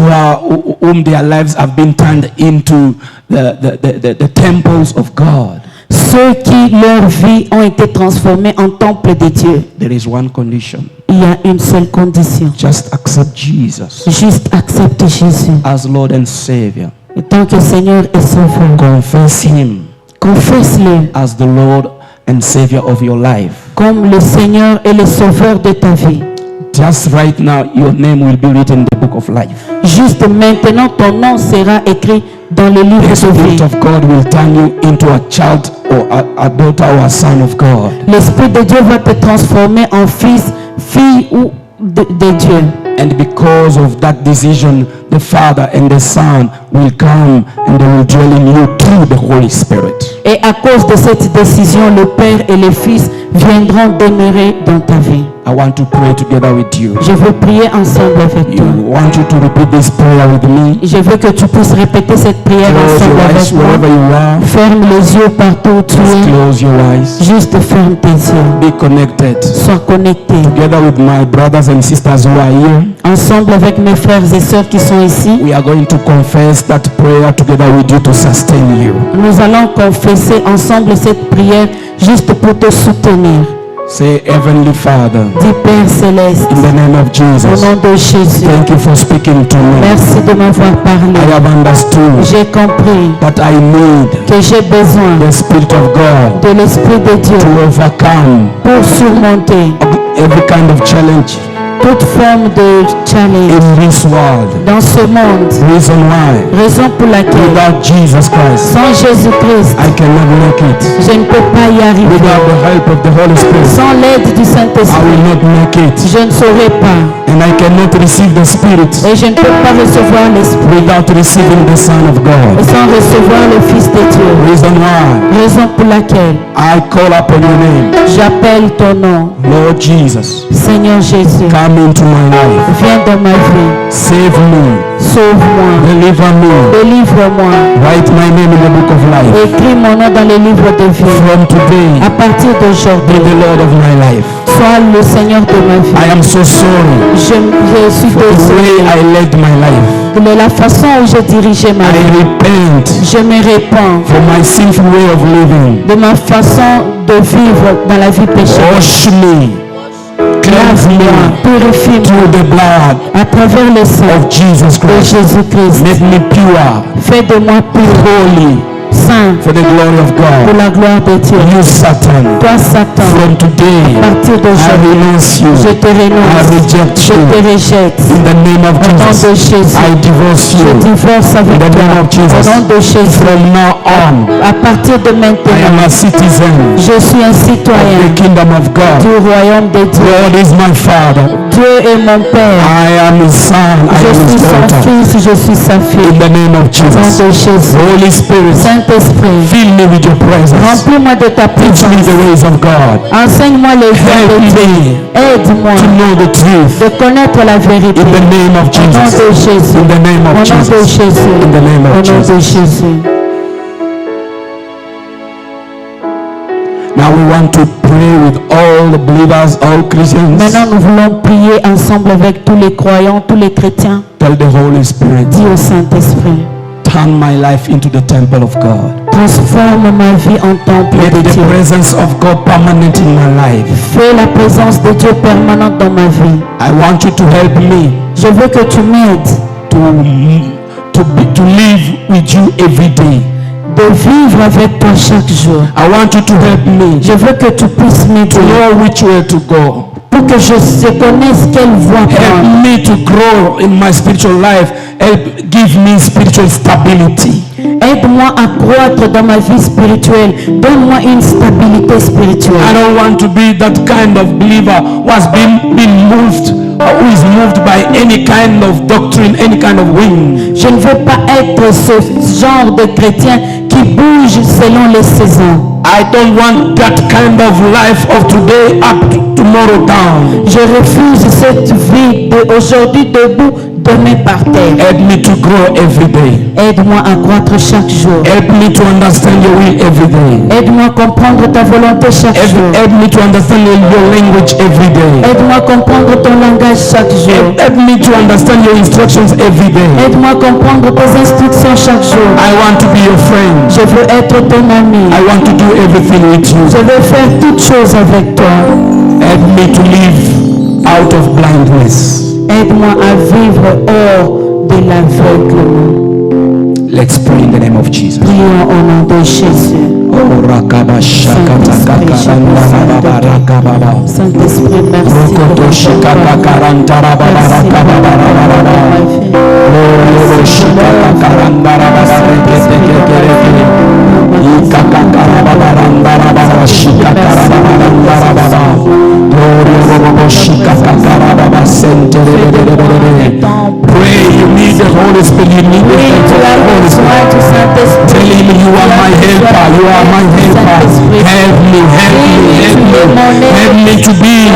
whom their lives have been turned into the temples of God, ceux qui leur vie ont été transformés en temple de Dieu, there is one condition. il y a une seule condition. Just accept Jesus Juste accepte Jésus as Lord and Savior. en tant que Seigneur et Sauveur. Confess Him Confesse-le as the Lord and Savior of your life. comme le Seigneur et le Sauveur de ta vie. Just right now, your name will be written in the book of life. Juste maintenant, ton nom sera écrit dans le livre The de Spirit vie. of God will turn you into a child or a daughter or a son of God. L'Esprit de Dieu va te transformer en fils, fille ou de Dieu. And because of that decision, the Father and the Son will come and they will dwell in you through the Holy Spirit. Et à cause de cette décision, le Père et le Fils viendront demeurer dans ta vie. I want to pray together with you. Je veux prier ensemble avec I toi. want you to repeat this prayer with me. Je veux que tu puisses répéter cette prière Close ensemble your eyes avec wherever moi. you are. Ferme les yeux partout où tu Just es. close your eyes. Juste ferme tes yeux. Be connected. Sois connecté. Together with my brothers and sisters who are here, Ensemble avec mes frères et sœurs qui sont ici, we are going to confess that prayer together with you to sustain you. nous allons confesser ensemble cette prière juste pour te soutenir. Say, Heavenly Father, Dis Père Céleste, in the name of au Jesus, nom de Jésus, thank you for speaking to me. merci de m'avoir I parlé. have understood J'ai compris that I need que j'ai besoin the Spirit of God de l'Esprit de Dieu to overcome pour surmonter every kind of challenge toute forme de challenge in this world. dans ce monde. Reason why, Raison pour laquelle, without Jesus Christ, sans Jésus-Christ, I cannot make it. je ne peux pas y arriver. Without the help of the Holy Spirit, Sans l'aide du I will Saint-Esprit, not make it. je ne saurais pas. And I cannot receive the Spirit Et je ne peux pas recevoir l'Esprit without receiving the Son of et God. sans recevoir le Fils de Dieu. Reason why, Raison pour laquelle I call upon your name, j'appelle ton nom, Lord Jesus. Seigneur Jésus. Come into my life. Viens dans ma vie, Save me. sauve-moi, Deliver me. délivre-moi. Write my name in the book of life. Écris mon nom dans le livre de vie. From today, À partir be d'aujourd'hui, the Lord of my life. sois le Seigneur de ma vie. I am so sorry Je suis for the way désolé I led my life. de la façon où j'ai dirigé ma I vie. repent Je me répands for my sinful way of living. de ma façon de vivre dans la vie pécheresse. Wash me, cleanse Lave-moi, me purifie-moi through the blood à travers le sang of Jesus de Christ. Jésus-Christ. Make me pure, Fais de moi pur, holy, saint, for the glory of pour God. la gloire de Dieu. You Satan, Toi, Satan, from today, à partir I d'aujourd'hui, renounce you. je te I renonce, reject je you. te rejette. In the name of Au nom de Jesus, Jésus, I divorce je you. divorce In avec the toi. name of Au Jesus, nom de Jésus, from now on, à partir de I am maintenant, a citizen je suis un of citoyen the kingdom of God. du royaume de Dieu. God is my Father. Dieu est mon Père. I am His son. I Je am suis His son daughter. fils, je suis sa In fille. the name of Au nom Jesus, de Jésus. Holy Spirit, Saint-Esprit, fill me with your presence. remplis-moi de ta Teach me puissance. the ways of God. Enseigne-moi les voies Help de Dieu. me Aide-moi to know the truth. de connaître la vérité. In the name of Au nom Jesus. de Jésus. In the name Au of nom de Jesus. Jésus. In the name Au of nom de Jesus. Jésus. Now we want to pray with all the believers, all Christians. Maintenant, nous voulons prier ensemble avec tous les croyants, tous les chrétiens. Tell the Holy Spirit, Dis au Saint-Esprit, turn my life into the temple of God. Transforme ma vie en temple Let de the Dieu. presence of God permanent in my life. Fais la présence de Dieu permanente dans ma vie. I want you to help me Je veux que tu m'aides to live with you every day. de vivre avec toi chaque jour. I want you to help me Je veux que tu puisses m'aider to know which way to go. pour que je connaisse quelle voie Help prendre. me to grow in my spiritual life. Help give me spiritual stability. Aide-moi à croître dans ma vie spirituelle. Donne-moi une stabilité I spirituelle. don't want to be that kind of believer who has been moved, who is moved by any kind of doctrine, any kind of wind. Je ne veux pas être ce genre de chrétien qui bouge selon les saisons. I don't want that kind of life of today up to tomorrow down. Je refuse cette vie d'aujourd'hui debout, demain par terre. Help me to grow every day. Aide-moi à croître chaque jour. Help me to understand your will every day. Aide-moi à comprendre ta volonté chaque jour. Help me to understand your language every day. Aide-moi à comprendre ton langage chaque jour. Help me to understand your instructions every day. Aide-moi à comprendre tes instructions chaque jour. I want to be your friend. Je veux être ton ami. I want to do everything with you. Je veux faire toutes choses avec toi. Help me to live out of blindness. Aide-moi à vivre hors de l'aveuglement. Let's pray in the name of Jesus. Prions au nom de Jésus. Saint-Esprit, merci Pray, you need the Holy Spirit, you need the Holy Spirit. Tell him you are my helper, you are my helper. Help me, help me, help me, help me to be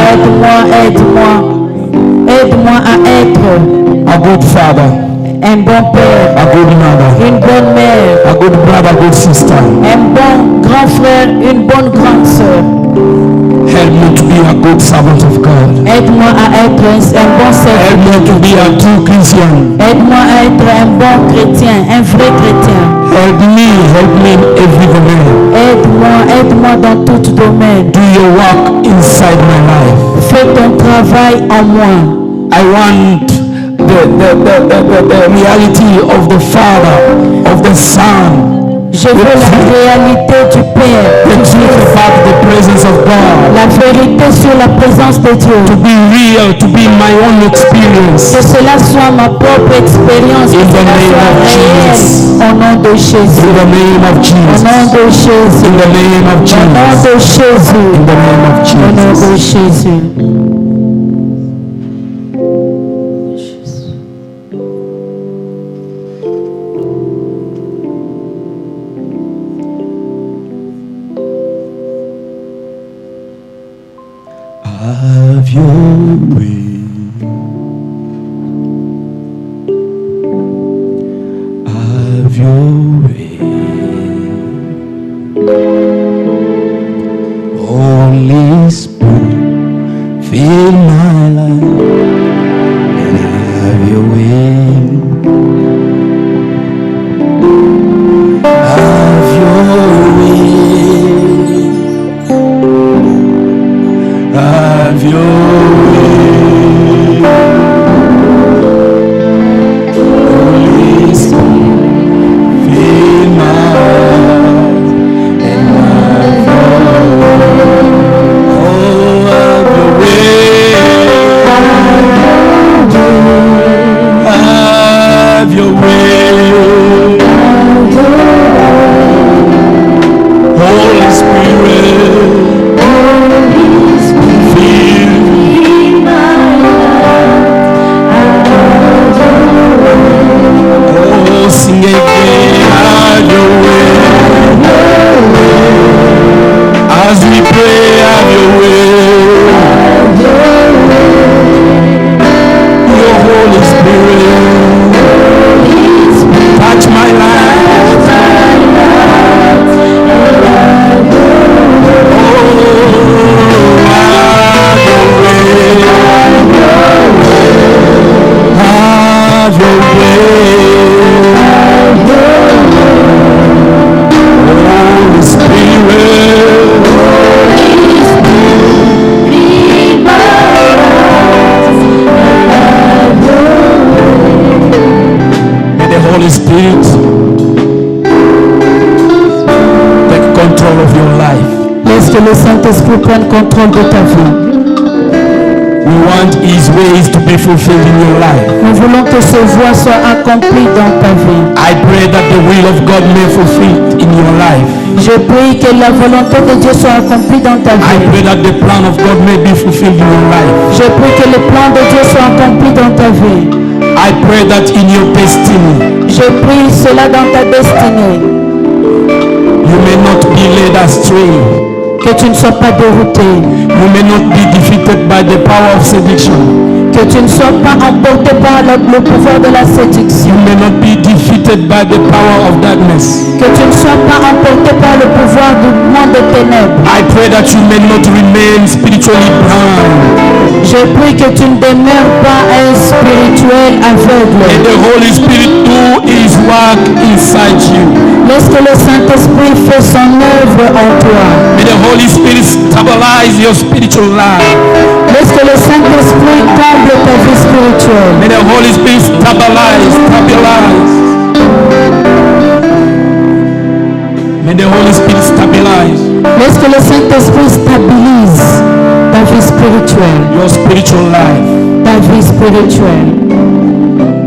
Aide-moi à être a good father, un bon père, a good mother, une bonne mère, a good brother, good sister. un bon grand frère, une bonne grande sœur. Help me to be a good servant of God. Aide-moi à être un bon Help serviteur. me to be a true Christian. Aide-moi à être un bon chrétien, un vrai chrétien. Help me in every domain. Aide-moi dans tout domaine. Do your work inside my life. Fais ton travail en moi. I want the reality of the Father, of the Son. Je veux la réalité du Père, The truth about the presence of God. la vérité sur la présence de Dieu. To be real, to be my own experience. Que cela soit ma propre expérience, que In the cela name soit of réel. Jesus. Au nom de Jésus. In the name of Au Jesus. nom de Jésus. In the name of Au nom Jesus. de Jésus. In the name of Au nom de Jesus. Jésus. Have your way. Have your way. Holy Spirit, fill my life and have your way. Have your way. Have your way. Holy Spirit, fill my heart and have your way. Oh, have your way. Have your way. Holy Spirit. Sing again, have your way. As we pray, have your way. Your Holy Spirit, touch my life. Oh, have your way. Have your way. Laisse que le Saint-Esprit prenne contrôle de ta vie. We want His ways to be fulfilled in your life. Nous voulons que ses voies soient accomplies dans ta vie. I pray that the will of God may fulfill in your life. Je prie que la volonté de Dieu soit accomplie dans ta I vie. pray that the plan of God may be fulfilled in your life. Je prie que le plan de Dieu soit accompli dans ta vie. I pray that in your destiny, Je prie cela dans ta destinée. you may not be led astray. Que tu ne sois pas dérouté. You may not be defeated by the power of seduction. Que tu ne sois pas emporté par le pouvoir de la séduction. You may not be defeated by the power of darkness. Que tu ne sois pas emporté par le pouvoir du monde des ténèbres. I pray that you may not remain spiritually blind. Je prie que tu ne demeures pas un spirituel May aveugle. the Holy Spirit do His work inside you. Laisse que le Saint-Esprit fait son œuvre en toi. May the Holy Spirit stabilize your spiritual life. Laisse que le Saint-Esprit comble ta vie spirituelle. May the Holy Spirit stabilize. May the Holy Spirit stabilize Laisse que le Saint-Esprit stabilise ta vie spirituelle. your spiritual life. Ta vie spirituelle.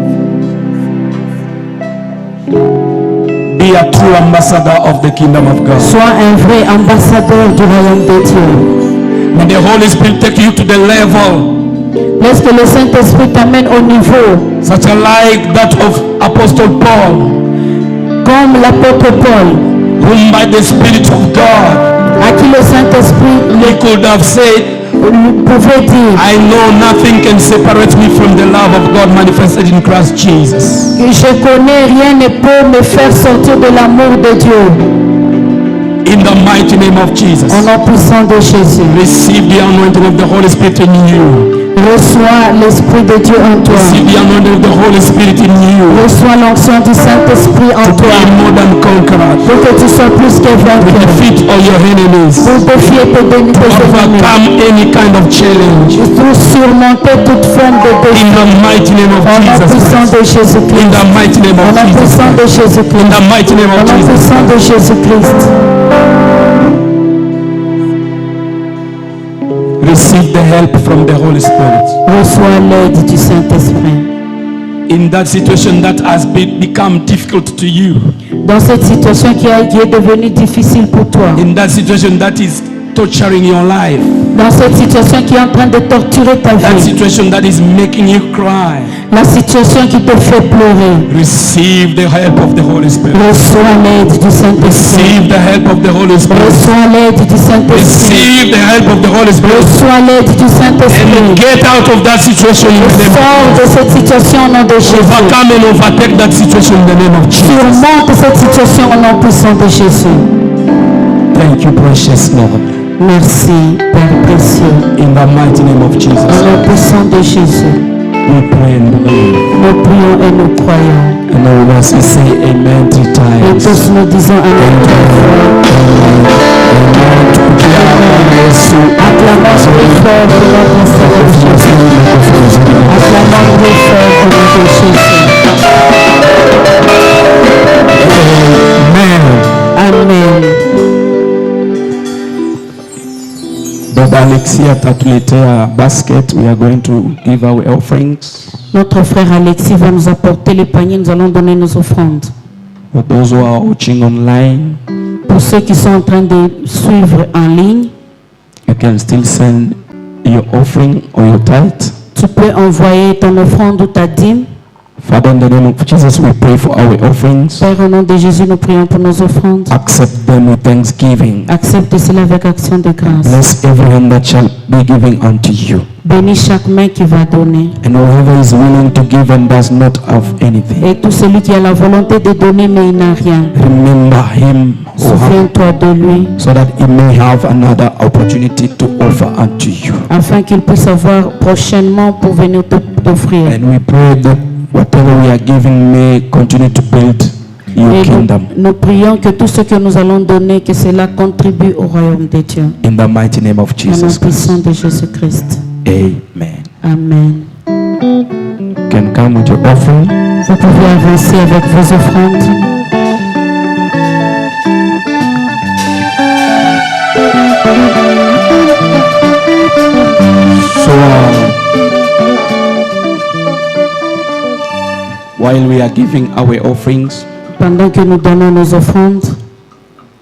Be a true ambassador of the kingdom of God. Sois un vrai ambassadeur du royaume de Dieu. May the Holy Spirit take you to the level Laisse que le Saint-Esprit t'amène au niveau such a like that of Apostle Paul, comme l'apôtre Paul, whom by the Spirit of God à qui le Saint-Esprit he could have said, pouvait dire I know nothing can separate me from the love of God manifested in Christ Jesus. que je connais, rien ne peut me faire sortir de l'amour de Dieu. In the mighty name of Jesus. Au nom puissant de Jésus. Receive the anointing of the Holy Spirit in you. Reçois l'Esprit de Dieu en toi. Receive the anointing of the Holy Spirit in you. Reçois l'onction du Saint-Esprit en To be toi. more than conqueror. Pour que tu sois plus que To vainqueur. defeat all your enemies. Pour défier tes ennemis. Overcome any kind of challenge. Pour surmonter toute forme de défi. In the mighty name of Au nom Jesus puissant Christ. de Jésus-Christ. In the mighty name Au of nom Jesus puissant de Christ. Jésus-Christ. In the mighty name Au of nom Jesus puissant de Jésus-Christ. Receive the help from the Holy Spirit. Reçois l'aide du Saint-Esprit. In that situation that has become difficult to you. Dans cette situation qui est devenue difficile pour toi. In that situation that is torturing your life. Dans cette situation qui est en train de torturer ta That vie. situation that is making you cry. La situation qui te fait pleurer. Receive the help of the Holy Spirit. Reçois l'aide du Saint-Esprit. Receive the help of the Holy Spirit. Reçois l'aide du Saint-Esprit. Receive the help of the Holy Spirit. Reçois l'aide du And Saint-Esprit. get out of that situation in the name of Sors de cette situation au nom de Jésus. Overcome and overtake that situation in the name of Jesus. Surmonte cette situation au nom puissant de Jésus. Thank you, precious Lord. Merci, Père précieux. In the mighty name of Au Jesus, nom puissant de Jésus. we pray and believe. Nous prions et nous croyons. And all of us we say amen 3 Et times. tous nous disons Amen. Acclamons très fort pour notre Seigneur Jésus. Acclamons très fort pour notre Jésus. Amen. Amen. Baba Alexis atatuletea a basket. We are going to give our offerings. Notre frère Alexis va nous apporter les paniers. Nous allons donner nos offrandes. For those who are watching online, Pour ceux qui sont en train de suivre en ligne, you can still send your offering or your tithe. tu peux envoyer ton offrande ou ta dîme. Father, in the name of Jesus, we pray for our offerings. Père, au nom de Jésus, nous prions pour nos offrandes. Accept them with thanksgiving. Accepte cela avec action de grâce. Bless everyone that shall be giving unto you. Bénis chaque main qui va donner. And whoever is willing to give and does not have anything, Et tout celui qui a la volonté de donner mais il n'a rien. remember him Souviens-toi de lui so that he may have another opportunity to offer unto you. afin qu'il puisse avoir prochainement pour venir t'offrir. And we pray that whatever we are giving may continue to build your Et kingdom. nous prions que tout ce que nous allons donner, que cela contribue au royaume de Dieu. In the mighty name of Au nom Jesus puissant Christ. de Jésus-Christ. Amen. Amen. You can come with your offering. Vous pouvez avancer avec vos offrandes. So, while we are giving our offerings, Pendant que nous donnons nos offrandes,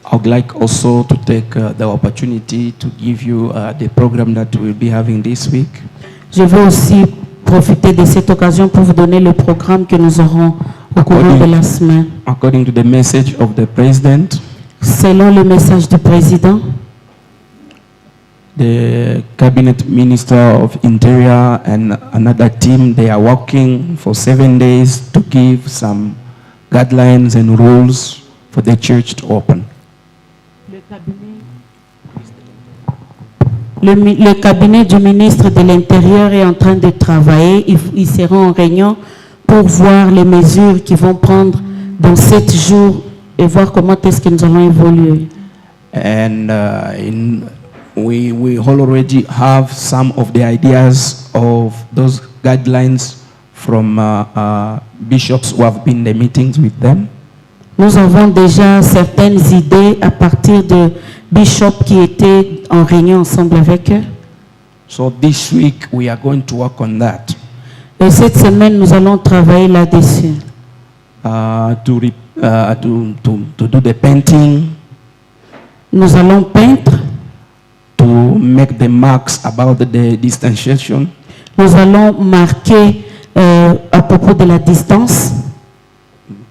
I would like also to take the opportunity to give you the program that we'll be having this week. je veux aussi profiter de cette occasion pour vous donner le programme que nous aurons au cours de la semaine. According to the message of the President, Selon le message du président, the Cabinet Minister of Interior and another team, they are working for 7 days to give some guidelines and rules for the church to open. le cabinet du ministre de l'Intérieur est en train de travailler. Ils seront en réunion pour voir les mesures qu'ils vont prendre dans 7 jours et voir comment est-ce que nous allons évoluer. And we already have some of the ideas of those guidelines from bishops who have been in the meetings with them. Nous avons déjà certaines idées à partir de bishops qui étaient en réunion ensemble avec eux. So this week we are going to work on that Et cette semaine, nous allons travailler là-dessus. to do the painting, Nous allons peindre, to make the marks about the distanciation, nous allons marquer à propos de la distance.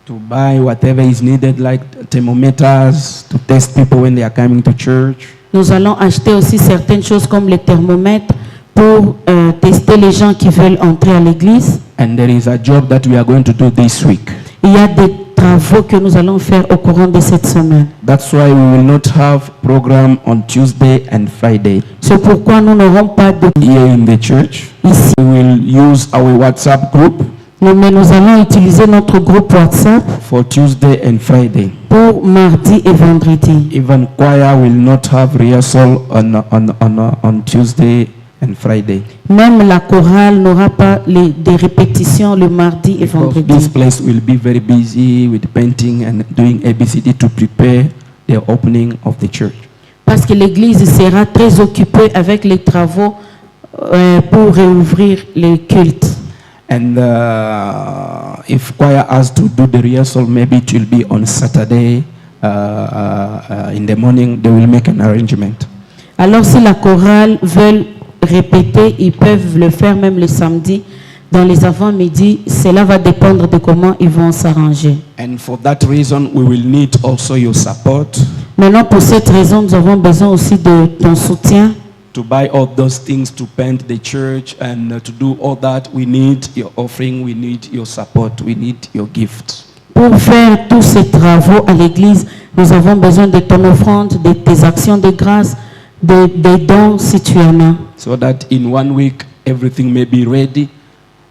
to buy whatever is needed like thermometers to test people when they are coming to church. Nous allons acheter aussi certaines choses comme les thermomètres pour tester les gens qui veulent entrer à l'église. And there is a job that we are going to do this week. Il y a des travaux que nous allons faire au courant de cette semaine. That's why we will not have program on Tuesday and Friday C'est pourquoi nous n'aurons pas de here in the church. ici. We will use our WhatsApp group Mais nous allons utiliser notre groupe WhatsApp for Tuesday and Friday. pour mardi et vendredi. Even choir will not have rehearsal on Tuesday and Friday. Même la chorale n'aura pas des répétitions le mardi et Because this vendredi. place will be very busy with painting and doing ABCD to prepare the opening of the church. Parce que l'église sera très occupée avec les travaux pour réouvrir les cultes. And if choir has to do the rehearsal, maybe it will be on Saturday in the morning. They will make an arrangement. Alors si la chorale veut répéter, ils peuvent le faire même le samedi dans les avant-midi. Cela va dépendre de comment ils vont s'arranger. And for that reason, we will need also your support Maintenant, pour cette raison, nous avons besoin aussi de ton soutien. to buy all those things to paint the church and to do all that. We need your offering. We need your support. We need your gift. Pour faire tous ces travaux à l'église, nous avons besoin de ton offrande, de tes actions de grâce, des dons si tu en as. So that in 1 week, everything may be ready.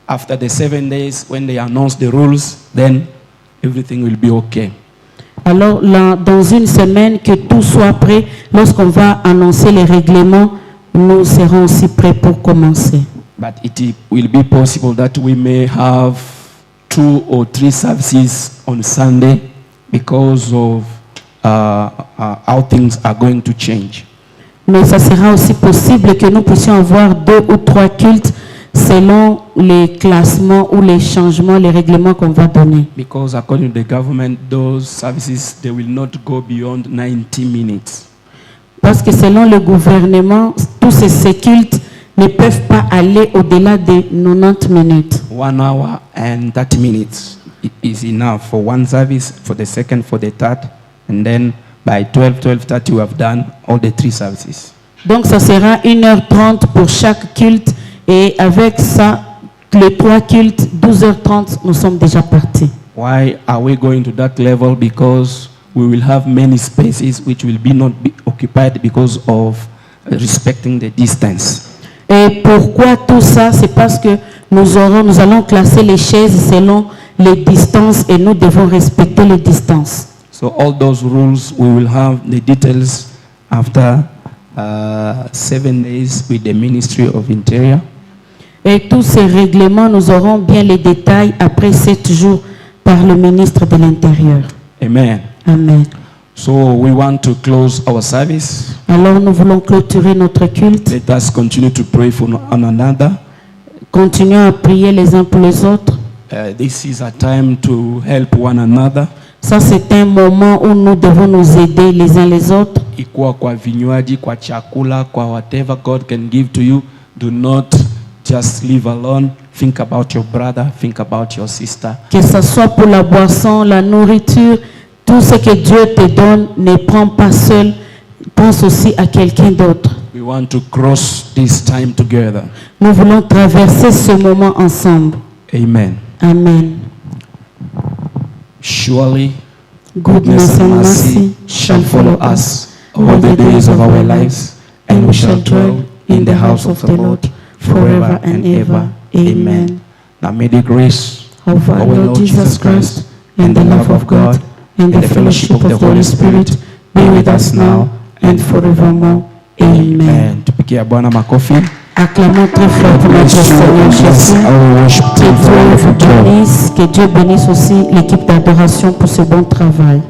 After the 7 days, when they announce the rules, then everything will be okay. Alors, là, dans une semaine, que tout soit prêt, lorsqu'on va annoncer les règlements, nous serons aussi prêts pour commencer. But it will be possible that we may have 2 or 3 services on Sunday because of how things are going to change. Mais ça sera aussi possible que nous puissions avoir 2 ou 3 cultes selon les classements ou les changements, les règlements qu'on va donner. Because according to the government, those services, they will not go beyond 90 minutes. Parce que selon le gouvernement, tous ces cultes ne peuvent pas aller au-delà de 90 minutes. 1 hour and 30 minutes is enough for one service, for the second, for the third, and then by 12:30 we have done all the 3 services. Donc ça sera 1h30 pour chaque culte et avec ça, les 3 cultes, 12h30, nous sommes déjà partis. Why are we going to that level? Because we will have many spaces which will not be occupied because of respecting the distance. Et pourquoi tout ça? C'est parce que nous allons classer les chaises selon les distances et nous devons respecter les distances. So all those rules, we will have the details after 7 days with the Ministry of Interior. Et tous ces règlements, nous aurons bien les détails après 7 jours par le ministre de l'Intérieur. Amen. Amen. So we want to close our service Alors nous voulons clôturer notre culte. Let us continue to pray for one another. Continuons à prier les uns pour les autres. This is a time to help one another. Ça, c'est un moment où nous devons nous aider les uns les autres. Ikuwa kwa vinywaji, kwa chakula, kwa whatever God can give to you. Do not just live alone. Think about your brother. Think about your sister. Que ce soit pour la boisson, la nourriture, tout ce que Dieu te donne, ne prends pas seul. Pense aussi à quelqu'un d'autre. We want to cross this time together. Nous voulons traverser ce moment ensemble. Amen. Amen. Surely, Goodness and mercy shall follow us all the days of our lives, and we shall dwell in the house of the Lord forever and ever. Amen. Now may the grace Of our Lord Jesus Christ, and the love of God, and the fellowship of the Holy Spirit be with us now and forevermore. Amen. Tupigie Bwana makofi. Acclamons très fort pour notre Seigneur Jésus. Que Dieu bénisse aussi l'équipe d'adoration pour ce bon travail.